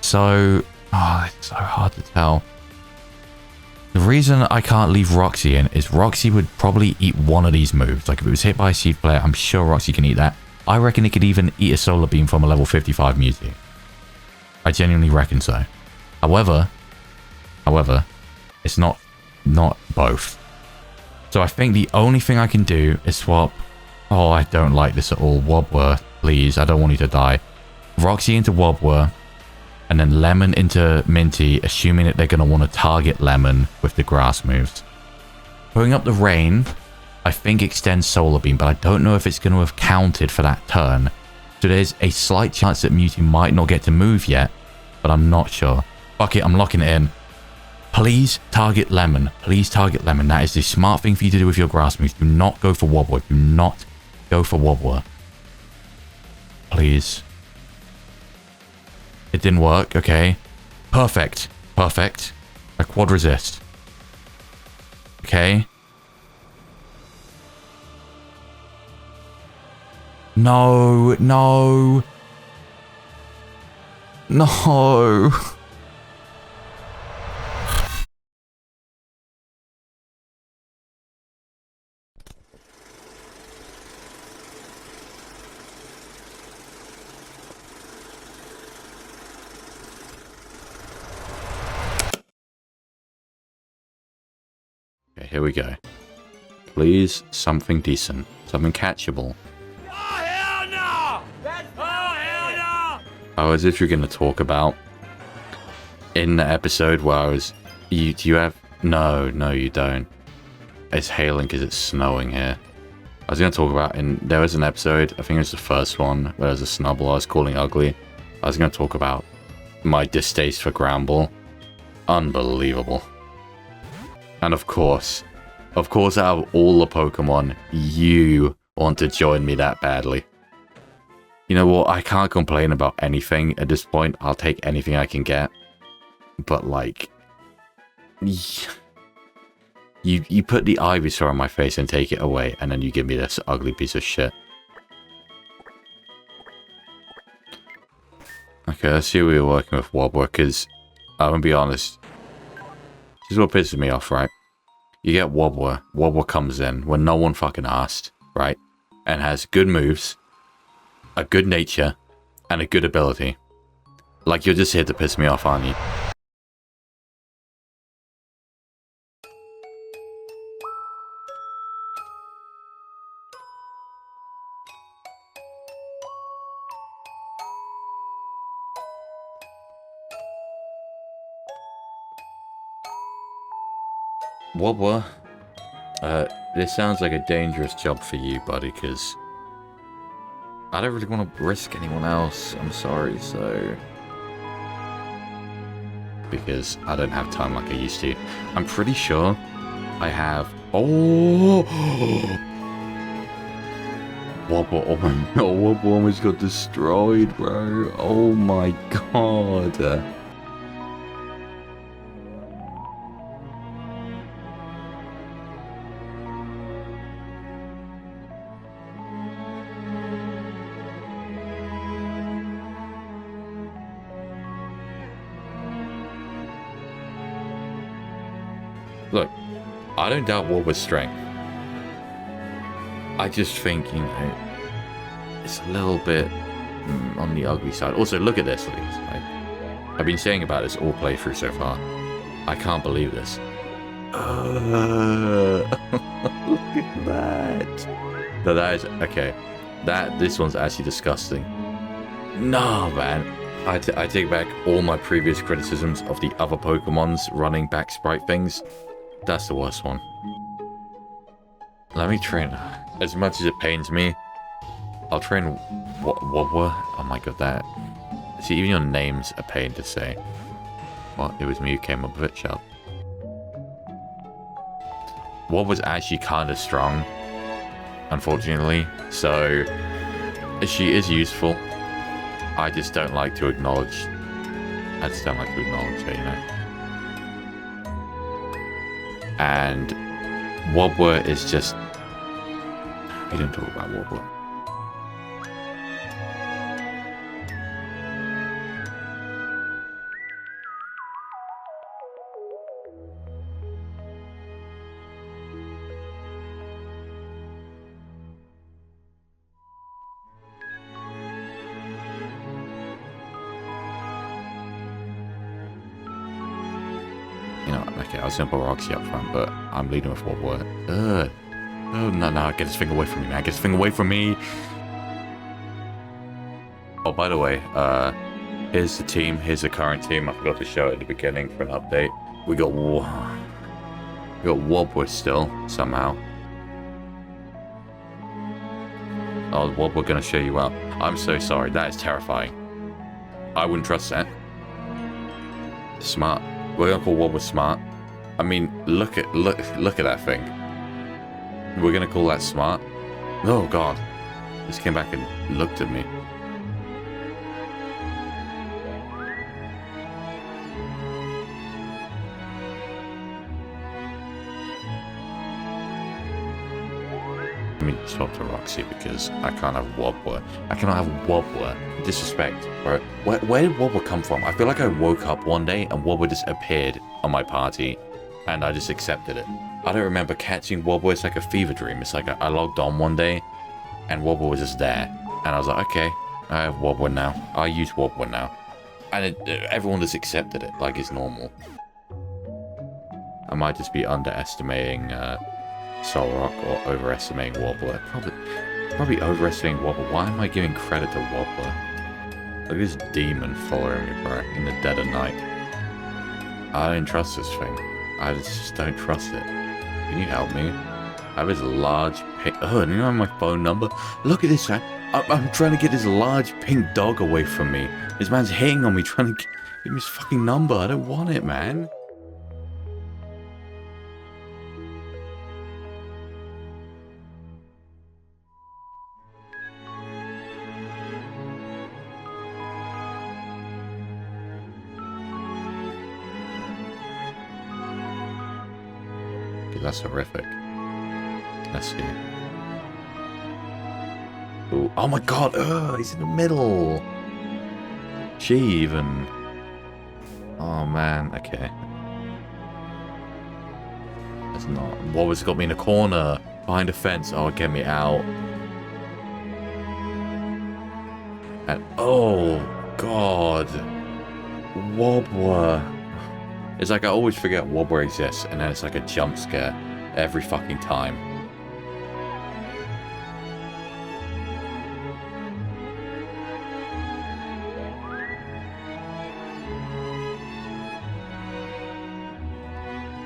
So, it's so hard to tell. The reason I can't leave Roxy in is Roxy would probably eat one of these moves. Like if it was hit by a Seed Flare, I'm sure Roxy can eat that. I reckon it could even eat a Solar Beam from a level 55 Mewtwo. I genuinely reckon so. However, it's not both. So I think the only thing I can do is swap... Oh, I don't like this at all. Wobwur, please. I don't want you to die. Roxy into Wobwur. And then Lemon into Minty, assuming that they're going to want to target Lemon with the grass moves. Putting up the Rain, I think extends Solar Beam, but I don't know if it's going to have counted for that turn. So there's a slight chance that Mewtwo might not get to move yet, but I'm not sure. Fuck it, I'm locking it in. Please target Lemon. Please target Lemon. That is the smart thing for you to do with your grass moves. Do not go for Wobwur. Do not go for Wobwur. Please. It didn't work. Okay. Perfect. Perfect. A quad resist. Okay. No. No. No. Okay, here we go. Please, something decent. Something catchable. Oh, hell no! That's hell no! Oh, as if you're going to talk about in the episode where I was... Do you have... No, you don't. It's hailing because it's snowing here. I was going to talk about... There was an episode, I think it was the first one, where there was a Snubble I was calling ugly. I was going to talk about my distaste for Gramble. Unbelievable. And of course, out of all the Pokemon, you want to join me that badly. You know what? I can't complain about anything at this point. I'll take anything I can get. But like, you put the Ivysaur on my face and take it away, and then you give me this ugly piece of shit. Okay, let's see what we're working with Wobwur, because I'm gonna be honest. This is what pisses me off, right? You get Wobwur. Wobwur comes in when no one fucking asked, right? And has good moves, a good nature, and a good ability. Like, you're just here to piss me off, aren't you? Wobwur, this sounds like a dangerous job for you, buddy, because I don't really want to risk anyone else. I'm sorry, so... Because I don't have time like I used to. I'm pretty sure I have... Oh! Wobwur, oh my god, Wobwur almost got destroyed, bro. Oh my god. Look, I don't doubt Wobwur's strength. I just think, you know, it's a little bit on the ugly side. Also, look at this, please. I've been saying about this all playthrough so far. I can't believe this. Look at that. No, that is... Okay. This one's actually disgusting. No, man. I take back all my previous criticisms of the other Pokemon's running back sprite things. That's the worst one. Let me train. As much as it pains me, I'll train Wobwur. Oh my god, that... See, even your name's a pain to say. Well, it was me who came up with it, shut up. Wobwur's actually kind of strong, unfortunately. So, she is useful. I just don't like to acknowledge... I just don't like to acknowledge her, you know? And Wobwur is just... We didn't talk about Wobwur. Okay, I was going to put Roxy up front, but I'm leading with Wobbler. Oh, no, get his thing away from me, man. Get his thing away from me. Oh, by the way, here's the team. Here's the current team. I forgot to show it at the beginning for an update. We got Wobbler still, somehow. Oh, Wobbler gonna show you up. I'm so sorry. That is terrifying. I wouldn't trust that. Smart. We're gonna call Wobbler smart. I mean, look at that thing. We're gonna call that smart. Oh god. Just came back and looked at me. Let me swap to Roxy because I can't have Wobbler. I cannot have Wobbler. Disrespect, bro. Where did Wobbler come from? I feel like I woke up one day and Wobbler just appeared on my party and I just accepted it. I don't remember catching Wobbler. It's like a fever dream. It's like I logged on one day and Wobbler was just there. And I was like, okay, I have Wobbler now. I use Wobbler now. And everyone just accepted it like it's normal. I might just be underestimating Solrock or overestimating Wobbler. Probably overestimating Wobbler. Why am I giving credit to Wobbler? Look at this demon following me, bro, in the dead of night. I don't trust this thing. I just don't trust it. Can you help me? I have his large pink... Oh, you know my phone number? Look at this, man. I'm trying to get this large pink dog away from me. This man's hitting on me, trying to give me his fucking number. I don't want it, man. That's horrific. Let's see. Ooh. Oh my god! He's in the middle! She even... Oh man, okay. That's not... What was got me in a corner? Behind a fence. Oh, get me out. And... Oh, god. Wobbler. It's like I always forget Wobbler exists, and then it's like a jump scare every fucking time.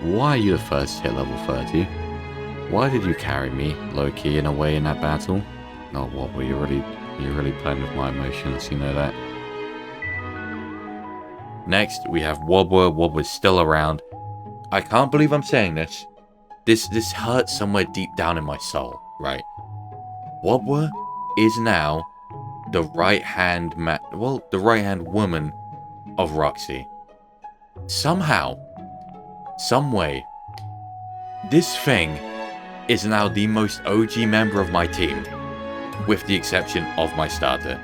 Why are you the first to hit level 30? Why did you carry me low-key in a way in that battle? No, Wobbler, you're really playing with my emotions, you know that? Next, we have Wobbler. Wobbler's still around. I can't believe I'm saying this. This hurts somewhere deep down in my soul, right? Wobbler is now the right-hand the right-hand woman of Roxy. Somehow, some way, this thing is now the most OG member of my team, with the exception of my starter.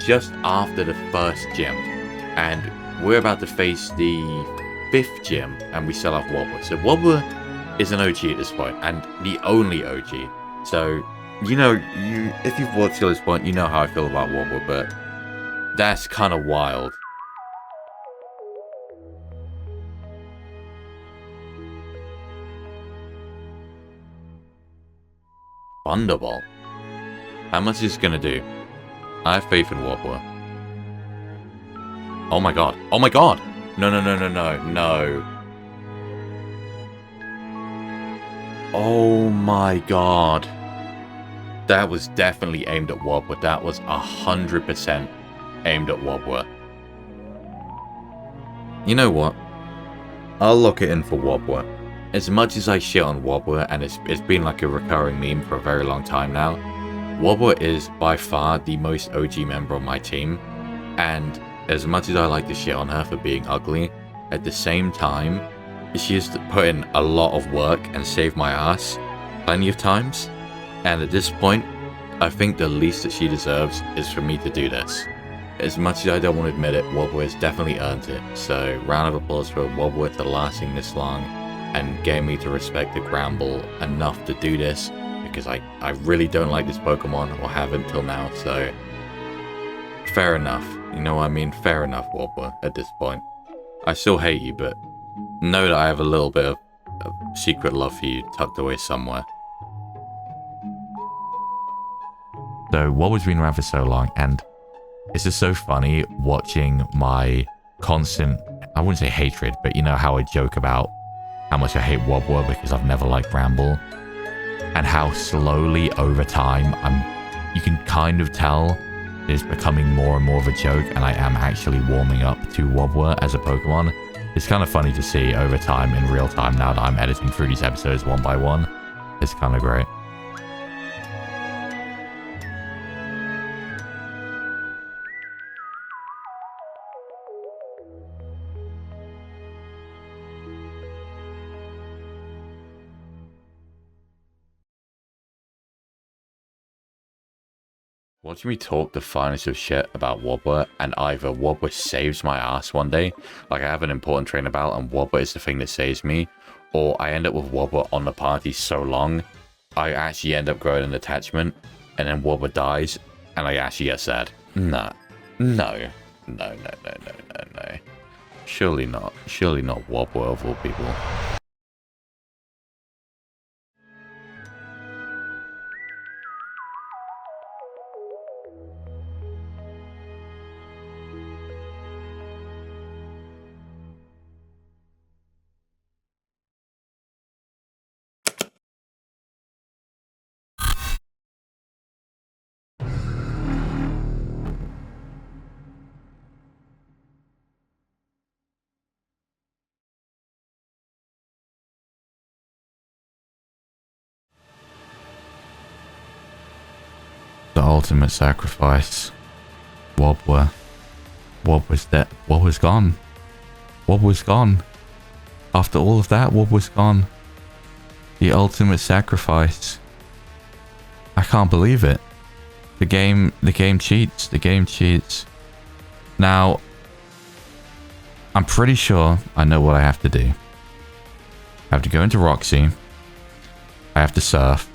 Just after the first gym. And we're about to face the 5th gym, and we still have Wobbler. So Wobbler is an OG at this point, and the only OG. So, you know, if you've watched till this point, you know how I feel about Wobbler, but that's kind of wild. Thunderbolt. How much is this gonna do? I have faith in Wobbler. Oh my god. Oh my god! No. Oh my god. That was definitely aimed at Wobbler. That was 100% aimed at Wobbler. You know what? I'll lock it in for Wobbler. As much as I shit on Wobbler, and it's been like a recurring meme for a very long time now, Wobbler is by far the most OG member of my team, and as much as I like to shit on her for being ugly, at the same time, she has put in a lot of work and saved my ass plenty of times. And at this point, I think the least that she deserves is for me to do this. As much as I don't want to admit it, Wobbler has definitely earned it. So, round of applause for Wobbler to lasting this long and getting me to respect the Gramble enough to do this, because I really don't like this Pokemon, or haven't till now, so fair enough. You know what I mean? Fair enough, Wobbler, at this point. I still hate you, but know that I have a little bit of secret love for you tucked away somewhere. So Wobbwa's been around for so long, and it's just so funny watching my constant, I wouldn't say hatred, but you know how I joke about how much I hate Wobbwa because I've never liked Bramble, and how slowly over time you can kind of tell it's becoming more and more of a joke, and I am actually warming up to Wobbwa as a Pokemon. It's kind of funny to see over time in real time now that I'm editing through these episodes one by one. It's kind of great. Watching me talk the finest of shit about Wobbwa, and either Wobbwa saves my ass one day, like I have an important trainer battle and Wobbwa is the thing that saves me, or I end up with Wobbwa on the party so long, I actually end up growing an attachment, and then Wobbwa dies, and I actually get sad. No. Surely not Wobbwa of all people. The ultimate sacrifice. Wobbwa's dead. Wobbwa's gone. Wobbwa's gone. After all of that, Wobbwa's gone. The ultimate sacrifice. I can't believe it. The game cheats. The game cheats. Now, I'm pretty sure I know what I have to do. I have to go into Roxy. I have to surf.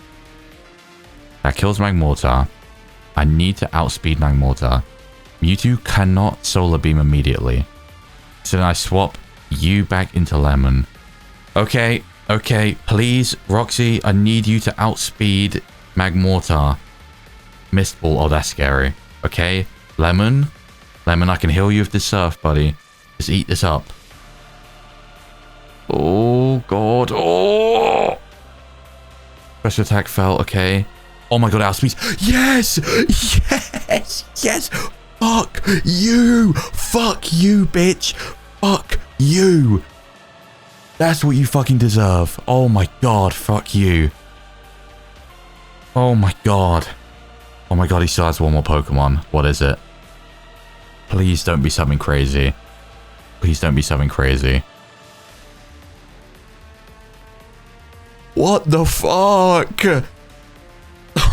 That kills Magmortar. I need to outspeed Magmortar. Mewtwo cannot Solar Beam immediately. So then I swap you back into Lemon. Okay, please, Roxy, I need you to outspeed Magmortar. Mist Ball, oh that's scary. Okay, Lemon, I can heal you with this surf, buddy. Just eat this up. Oh god, oh! Special attack fell, okay. Oh my god, outspeed. Yes! Fuck you, bitch. Fuck you. That's what you fucking deserve. Oh my god, fuck you. Oh my god. Oh my god, he still has one more Pokemon. What is it? Please don't be something crazy. Please don't be something crazy. What the fuck?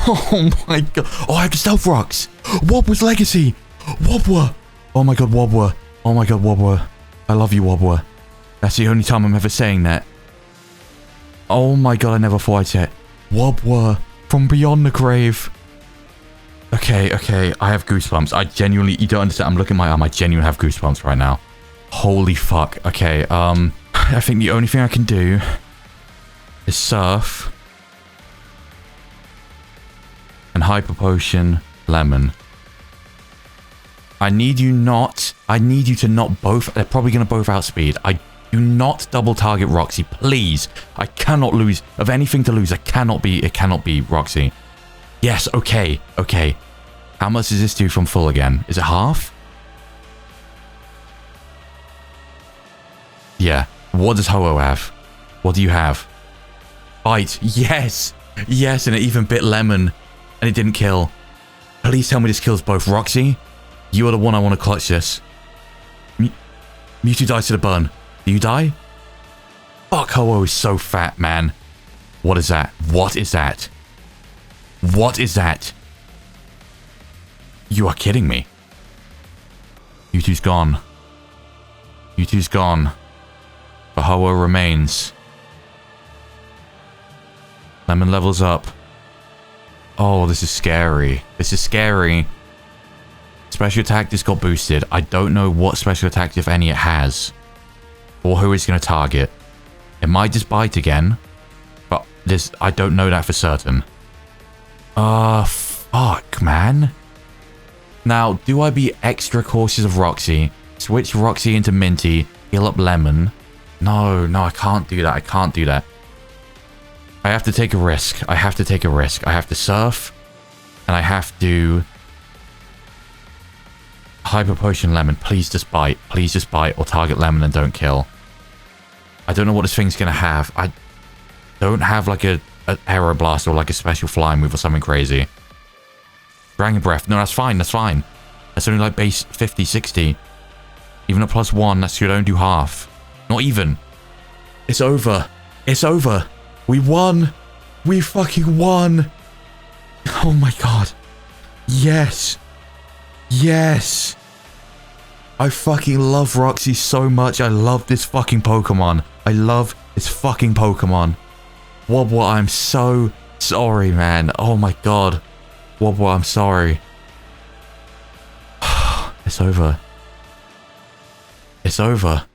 Oh my god. Oh, I have to Stealth Rocks. Wobbwa's Legacy. Wobbwa. Oh my god, Wobbwa. Oh my god, Wobbwa. I love you, Wobbwa. That's the only time I'm ever saying that. Oh my god, I never thought I'd say it. Wobbwa. From beyond the grave. Okay. I have goosebumps. I genuinely, you don't understand. I'm looking at my arm. I genuinely have goosebumps right now. Holy fuck. Okay, I think the only thing I can do is surf. And Hyper Potion Lemon. I need you to not both. They're probably going to both outspeed. I do not double target Roxy, please. I cannot lose. Of anything to lose, it cannot be Roxy. Yes, okay. How much does this do from full again? Is it half? Yeah. What does Ho-Oh have? What do you have? Bite. Yes, and it even bit Lemon. And it didn't kill. Please tell me this kills both. Roxy, you are the one I want to clutch this. Mewtwo dies to the burn. Do you die? Fuck, Ho-Oh is so fat, man. What is that? What is that? What is that? You are kidding me. Mewtwo's gone. Mewtwo's gone. But Ho-Oh remains. Lemon levels up. Oh, this is scary. This is scary. Special attack just got boosted. I don't know what special attack, if any, it has. or who it's going to target. It might just bite again, but I don't know that for certain. Fuck, man. Now, do I be extra cautious of Roxy? Switch Roxy into Minty, heal up Lemon. No, I can't do that. I can't do that. I have to take a risk. I have to take a risk. I have to Surf, and I have to Hyper Potion Lemon. Please just bite. Please just bite, or target Lemon and don't kill. I don't know what this thing's gonna have. I don't have like an Aero Blast or like a special fly move or something crazy. Dragon Breath. No, that's fine. That's fine. That's only like base 50, 60. Even at +1, that should only do half. Not even. It's over. It's over. We won. We fucking won. Oh my god. Yes. Yes. I fucking love Roxy so much. I love this fucking Pokemon. I love this fucking Pokemon. Wobble, I'm so sorry, man. Oh my god. Wobble, I'm sorry. It's over. It's over.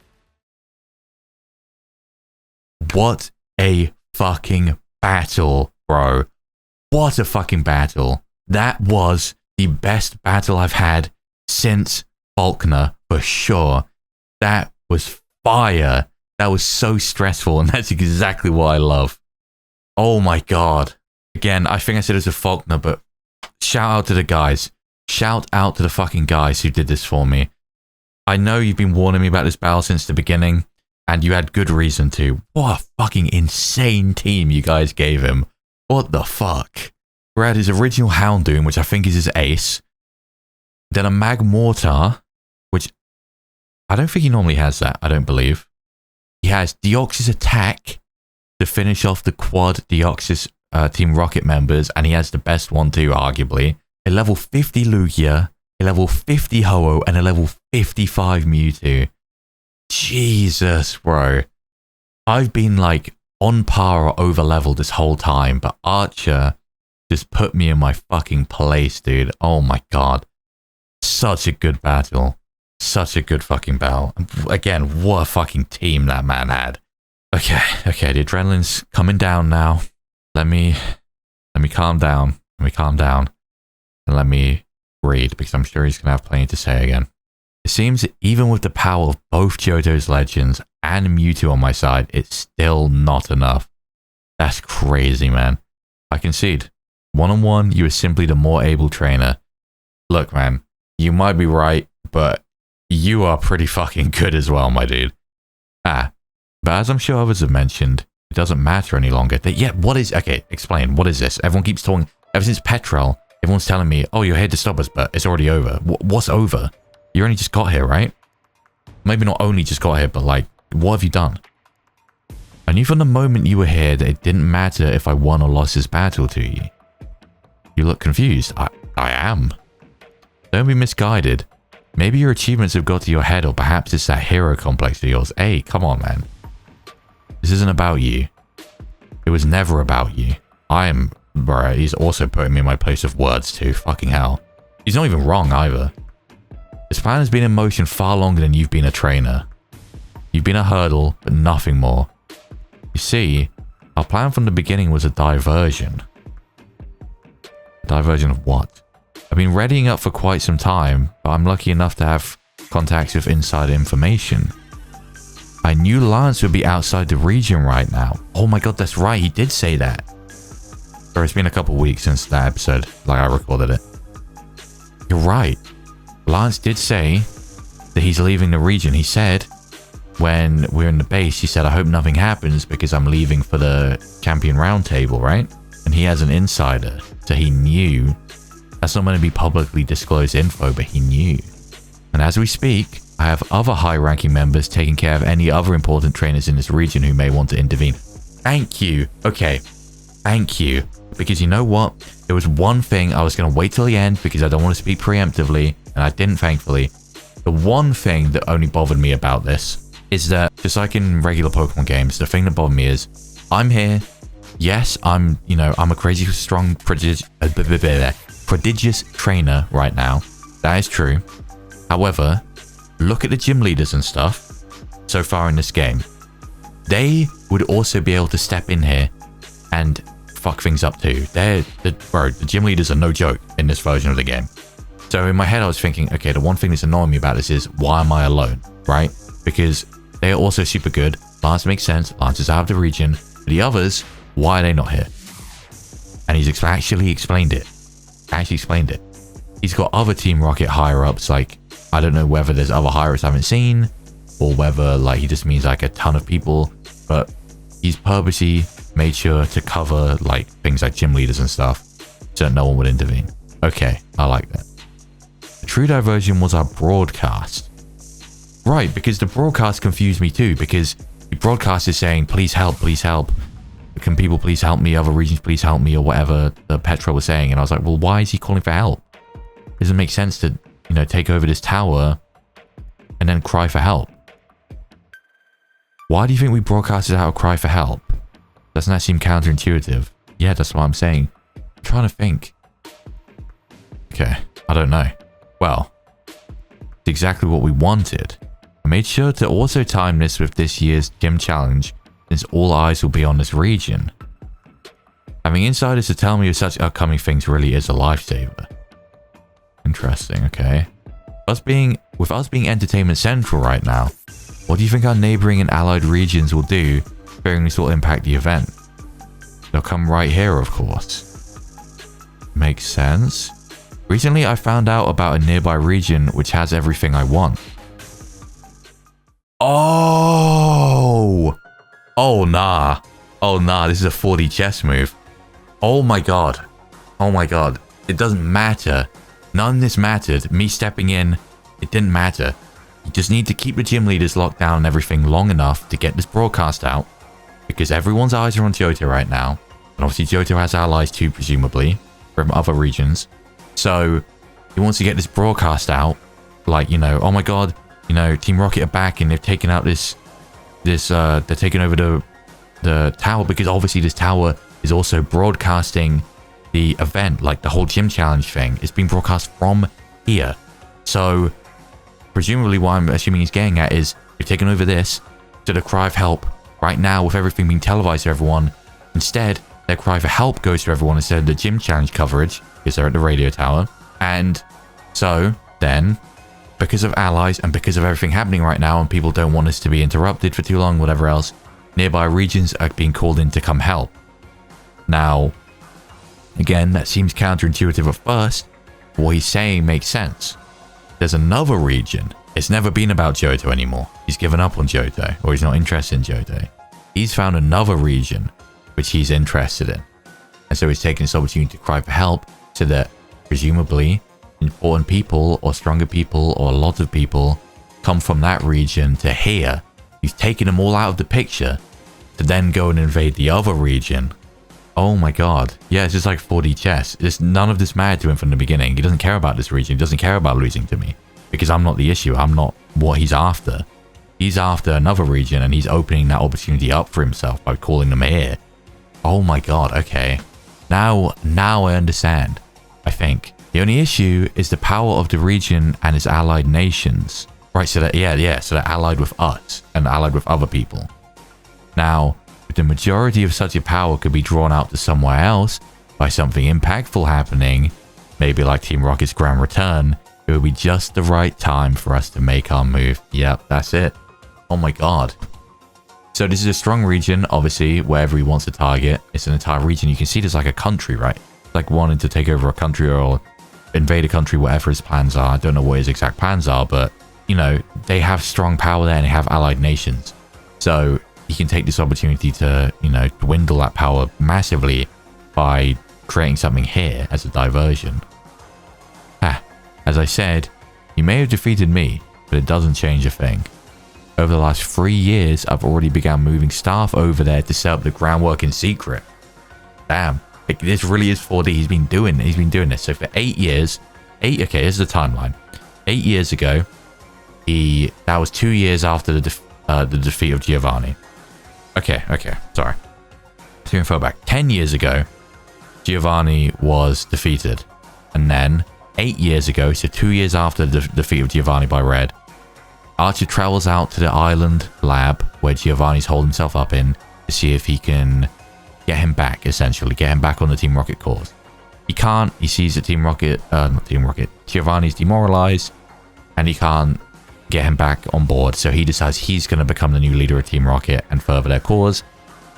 What a fucking battle, bro. What a fucking battle. That was the best battle I've had since Faulkner, for sure. That was fire. That was so stressful, and that's exactly what I love. Oh my god. Again, I think I said it was a Faulkner, but shout out to the guys. Shout out to the fucking guys who did this for me. I know you've been warning me about this battle since the beginning, and you had good reason to. What a fucking insane team you guys gave him. What the fuck? We had his original Houndoom, which I think is his ace. Then a Magmortar, which I don't think he normally has that, I don't believe. He has Deoxys Attack to finish off the quad Deoxys Team Rocket members, and he has the best one too, arguably. A level 50 Lugia, a level 50 Ho-Oh, and a level 55 Mewtwo. Jesus, bro. I've been like on par or over leveled this whole time, but Archer just put me in my fucking place, dude. Oh my god. Such a good battle. Such a good fucking battle. Again, what a fucking team that man had. Okay, the adrenaline's coming down now. Let me calm down. Let me calm down. And let me breathe, because I'm sure he's going to have plenty to say again. It seems that even with the power of both Johto's Legends and Mewtwo on my side, it's still not enough. That's crazy, man. I concede. One-on-one, you are simply the more able trainer. Look, man, you might be right, but you are pretty fucking good as well, my dude. But as I'm sure others have mentioned, it doesn't matter any longer. What is... Okay, explain. What is this? Everyone keeps talking... Ever since Petrel, everyone's telling me, oh, you're here to stop us, but it's already over. What's over? You only just got here, right? Maybe not only just got here, but like, what have you done? I knew from the moment you were here that it didn't matter if I won or lost this battle to you. You look confused. I am. Don't be misguided. Maybe your achievements have got to your head, or perhaps it's that hero complex of yours. Hey, come on, man. This isn't about you. It was never about you. Bro, he's also putting me in my place of words too. Fucking hell. He's not even wrong either. This plan has been in motion far longer than you've been a trainer. You've been a hurdle, but nothing more. You see, our plan from the beginning was a diversion. A diversion of what? I've been readying up for quite some time, but I'm lucky enough to have contacts with insider information. I knew Lance would be outside the region right now. Oh my god, that's right, he did say that. Or it's been a couple weeks since that episode, like I recorded it. You're right. Lance did say that he's leaving the region. He said, when we're in the base, he said, I hope nothing happens because I'm leaving for the champion roundtable, right? And he has an insider, so he knew. That's not going to be publicly disclosed info, but he knew. And as we speak, I have other high-ranking members taking care of any other important trainers in this region who may want to intervene. Thank you. Okay. Thank you. Because you know what? There was one thing I was going to wait till the end because I don't want to speak preemptively, and I didn't, thankfully. The one thing that only bothered me about this is that, just like in regular Pokemon games, the thing that bothered me is, I'm here. Yes, I'm a crazy, strong, prodigious trainer right now. That is true. However, look at the gym leaders and stuff. so far in this game, they would also be able to step in here and fuck things up too. Bro, the gym leaders are no joke in this version of the game. So in my head, I was thinking, okay, the one thing that's annoying me about this is, why am I alone, right? Because they are also super good. Lance makes sense. Lance is out of the region. The others, why are they not here? And he's actually explained it. He's got other Team Rocket higher-ups, like, I don't know whether there's other higher-ups I haven't seen, or whether, like, he just means, like, a ton of people, but he's purposely made sure to cover, like, things like gym leaders and stuff, so that no one would intervene. Okay, I like that. The true diversion was our broadcast. Right, because the broadcast confused me too, because the broadcast is saying, please help, can people please help me, other regions please help me, or whatever the Petra was saying. And I was like, well, why is he calling for help? It doesn't make sense to, you know, take over this tower and then cry for help. Why do you think we broadcasted out a cry for help? Doesn't that seem counterintuitive? Yeah, that's what I'm saying. I'm trying to think. Okay, I don't know. Well, it's exactly what we wanted. I made sure to also time this with this year's gym challenge, since all eyes will be on this region. Having insiders to tell me of such upcoming things really is a lifesaver. Interesting, okay. With us being entertainment central right now, what do you think our neighboring and allied regions will do, fearing this will impact the event? They'll come right here, of course. Makes sense. Recently, I found out about a nearby region which has everything I want. Oh! Oh, nah. Oh, nah. This is a 4D chess move. Oh, my God. Oh, my God. It doesn't matter. None of this mattered. Me stepping in, it didn't matter. You just need to keep the gym leaders locked down and everything long enough to get this broadcast out. Because everyone's eyes are on Johto right now. And obviously, Johto has allies too, presumably, from other regions. So, he wants to get this broadcast out. Like, you know, oh my God, you know, Team Rocket are back and they've taken out they're taking over the tower, because obviously this tower is also broadcasting the event, like the whole gym challenge thing is being broadcast from here. So presumably what I'm assuming he's getting at is, they've taken over this, so the cry of help right now, with everything being televised to everyone, instead their cry for help goes to everyone instead of the gym challenge coverage, because they're at the radio tower. And so then, because of allies and because of everything happening right now, and people don't want us to be interrupted for too long, whatever else, nearby regions are being called in to come help. Now, again, that seems counterintuitive at first, but what he's saying makes sense. There's another region. It's never been about Johto anymore. He's given up on Johto, or he's not interested in Johto. He's found another region which he's interested in. And so he's taking this opportunity to cry for help, so that presumably important people or stronger people or a lot of people come from that region to here. He's taken them all out of the picture to then go and invade the other region. Oh my God. Yeah, it's just like 4D chess. None of this mattered to him from the beginning. He doesn't care about this region. He doesn't care about losing to me, because I'm not the issue. I'm not what he's after. He's after another region, and he's opening that opportunity up for himself by calling them here. Oh my God. Okay. Now I understand, I think. The only issue is the power of the region and its allied nations. Right, so so they're allied with us and allied with other people. Now, if the majority of such a power could be drawn out to somewhere else by something impactful happening, maybe like Team Rocket's grand return, it would be just the right time for us to make our move. Yep, that's it. Oh my God. So this is a strong region, obviously, wherever he wants to target. It's an entire region. You can see there's like a country, right? Like wanting to take over a country or invade a country, whatever his plans are. I don't know what his exact plans are, but, you know, they have strong power there and they have allied nations. So he can take this opportunity to, you know, dwindle that power massively by creating something here as a diversion. As I said, he may have defeated me, but it doesn't change a thing. Over the last 3 years, I've already begun moving staff over there to set up the groundwork in secret. Damn. Like, this really is 4D. He's been doing this. So for 8 years, okay, here's the timeline. 8 years ago, that was 2 years after the defeat of Giovanni. Okay, sorry. So info back. 10 years ago, Giovanni was defeated. And then 8 years ago, so 2 years after the defeat of Giovanni by Red, Archer travels out to the island lab where Giovanni's holed himself up in to see if he can get him back, essentially. Get him back on the Team Rocket cause. He can't. He sees that Giovanni's demoralized and he can't get him back on board. So he decides he's going to become the new leader of Team Rocket and further their cause.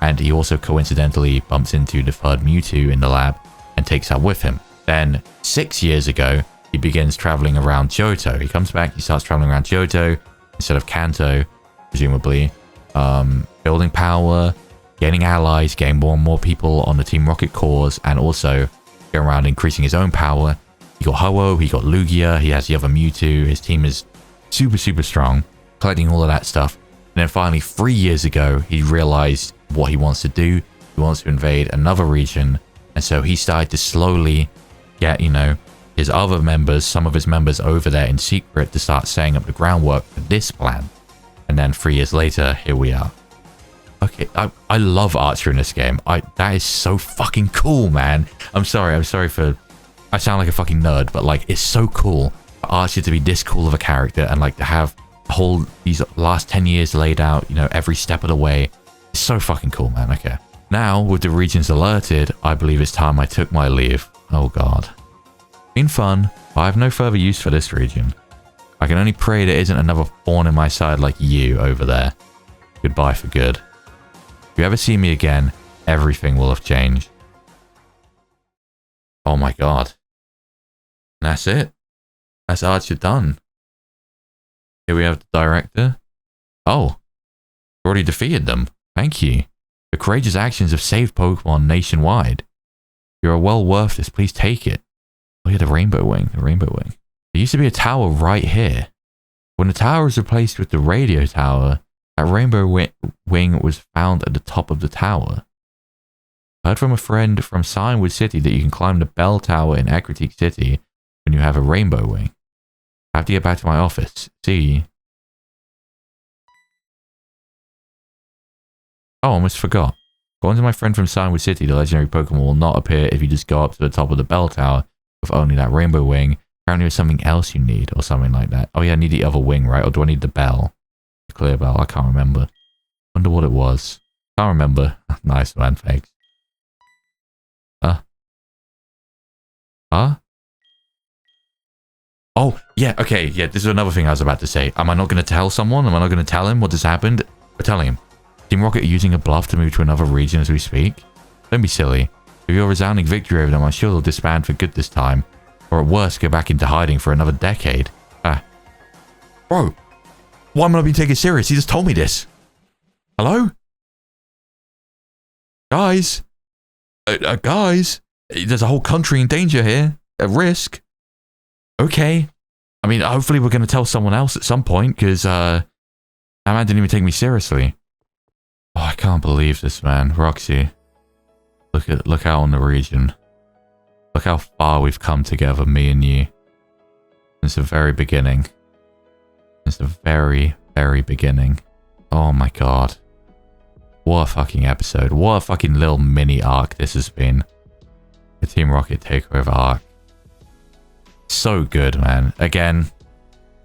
And he also coincidentally bumps into the third Mewtwo in the lab and takes that with him. Then 6 years ago, he begins traveling around Johto. He comes back, he starts traveling around Johto instead of Kanto, presumably. Building power, gaining allies, getting more and more people on the Team Rocket cause, and also going around increasing his own power. He got Ho-Oh, he got Lugia, he has the other Mewtwo. His team is super, super strong, collecting all of that stuff. And then finally, 3 years ago, he realized what he wants to do. He wants to invade another region. And so he started to slowly get, you know, his other members, some of his members over there in secret to start setting up the groundwork for this plan. And then 3 years later, here we are. Okay, I love Archer in this game. That is so fucking cool, man. I'm sorry for... I sound like a fucking nerd, but like, it's so cool for Archer to be this cool of a character and like to have these last 10 years laid out, you know, every step of the way. It's so fucking cool, man. Okay. Now, with the regions alerted, I believe it's time I took my leave. Oh god. Been fun, but I have no further use for this region. I can only pray there isn't another thorn in my side like you over there. Goodbye for good. If you ever see me again, everything will have changed. Oh my god. And that's it. That's Archer done. Here we have the director. Oh. Already defeated them. Thank you. Your courageous actions have saved Pokemon nationwide. You are well worth this. Please take it. Oh yeah, the Rainbow Wing. The Rainbow Wing. There used to be a tower right here. When the tower was replaced with the radio tower, that Rainbow Wing was found at the top of the tower. I heard from a friend from Signwood City that you can climb the bell tower in Ecruteak City when you have a Rainbow Wing. I have to get back to my office. See you. Oh, I almost forgot. According to my friend from Signwood City, the legendary Pokemon will not appear if you just go up to the top of the bell tower with only that Rainbow Wing. Apparently there's something else you need or something like that. Oh yeah, I need the other wing, right? Or do I need the bell? The clear bell, I can't remember. Wonder what it was. Can't remember. Nice man, thanks. Huh? Oh, yeah, okay, yeah, this is another thing I was about to say. Am I not going to tell someone? Am I not going to tell him what just happened? We're telling him. Team Rocket are using a bluff to move to another region as we speak. Don't be silly. With your resounding victory over them, I'm sure they'll disband for good this time. Or at worst, go back into hiding for another decade. Bro, why am I not being taken serious? He just told me this. Hello? Guys? Guys? There's a whole country in danger here. At risk. Okay. I mean, hopefully we're going to tell someone else at some point, because that man didn't even take me seriously. Oh, I can't believe this, man. Roxy. Look out on the region. Look how far we've come together, me and you. Since the very beginning. Since the very, very beginning. Oh my god. What a fucking episode. What a fucking little mini arc this has been. The Team Rocket Takeover Arc. So good, man. Again,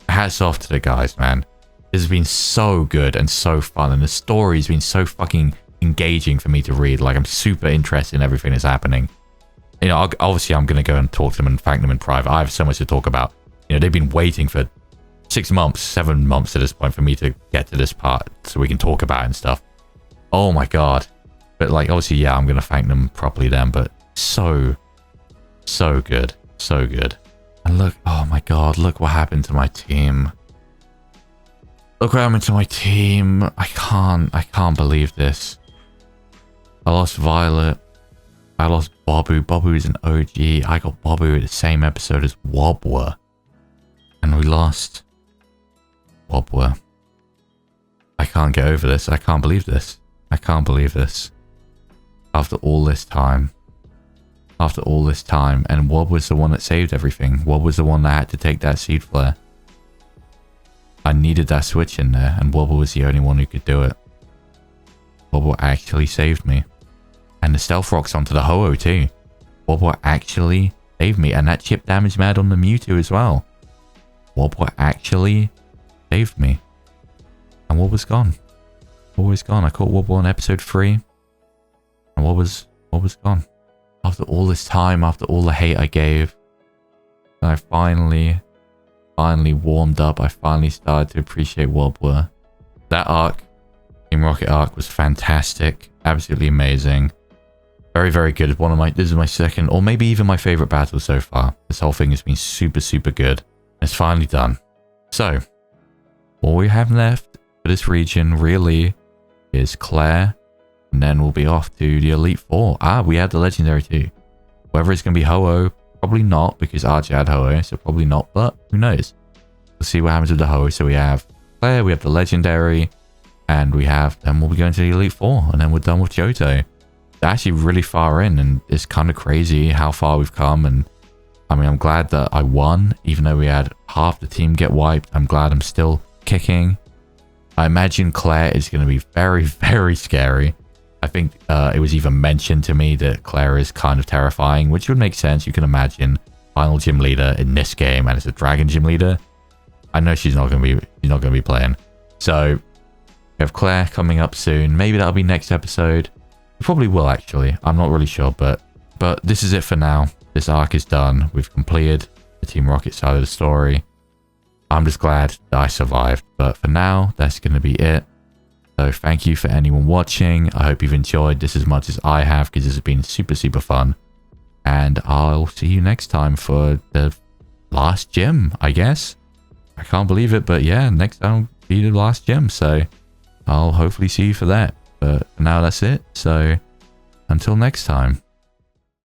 hats off to the guys, man. This has been so good and so fun. And the story's been so fucking engaging for me to read. Like, I'm super interested in everything that's happening. You know, obviously I'm going to go and talk to them and thank them in private. I have so much to talk about. You know, they've been waiting for 6 months, 7 months at this point for me to get to this part so we can talk about it and stuff. Oh my god. But like, obviously, yeah, I'm going to thank them properly then, but so good. So good. And look, oh my god, look what happened to my team. Look what happened to my team. I can't believe this. I lost Violet. I lost Babu. Babu is an OG. I got Babu at the same episode as Wobwa. And we lost Wobwa. I can't get over this. I can't believe this. I can't believe this. After all this time. After all this time. And Wob was the one that saved everything. Wob was the one that had to take that Seed Flare. I needed that switch in there. And Wobble was the only one who could do it. Wobble actually saved me. And the Stealth Rocks onto the Ho-Oh too. Wobble actually saved me. And that chip damage mad on the Mewtwo as well. Wobble actually saved me. And what was gone? What was gone? I caught Wobble on episode 3. And what was gone? After all this time, after all the hate I gave, I finally warmed up. I finally started to appreciate Wobbler. That arc, Team Rocket arc, was fantastic. Absolutely amazing. Very, very good. This is my second, or maybe even my favorite battle so far. This whole thing has been super, super good. It's finally done. So, all we have left for this region really is Claire, and then we'll be off to the Elite Four. We had the Legendary too. Whether it's going to be Ho-Oh, probably not, because Archie had Ho-Oh, so probably not, but who knows. We'll see what happens with the Ho-Oh. So we have Claire, we have the Legendary, and then we'll be going to the Elite Four, and then we're done with Johto. They're actually really far in, and it's kind of crazy how far we've come, and I mean, I'm glad that I won, even though we had half the team get wiped. I'm glad I'm still kicking. I imagine Claire is going to be very, very scary. I think it was even mentioned to me that Claire is kind of terrifying, which would make sense. You can imagine final gym leader in this game, and it's a dragon gym leader. I know she's not going to be playing. So we have Claire coming up soon. Maybe that'll be next episode. We probably will, actually. I'm not really sure, but this is it for now. This arc is done. We've completed the Team Rocket side of the story. I'm just glad that I survived. But for now, that's going to be it. So thank you for anyone watching. I hope you've enjoyed this as much as I have, because this has been super, super fun. And I'll see you next time for the last gym, I guess. I can't believe it, but yeah, next time will be the last gym. So I'll hopefully see you for that. But for now, that's it. So until next time.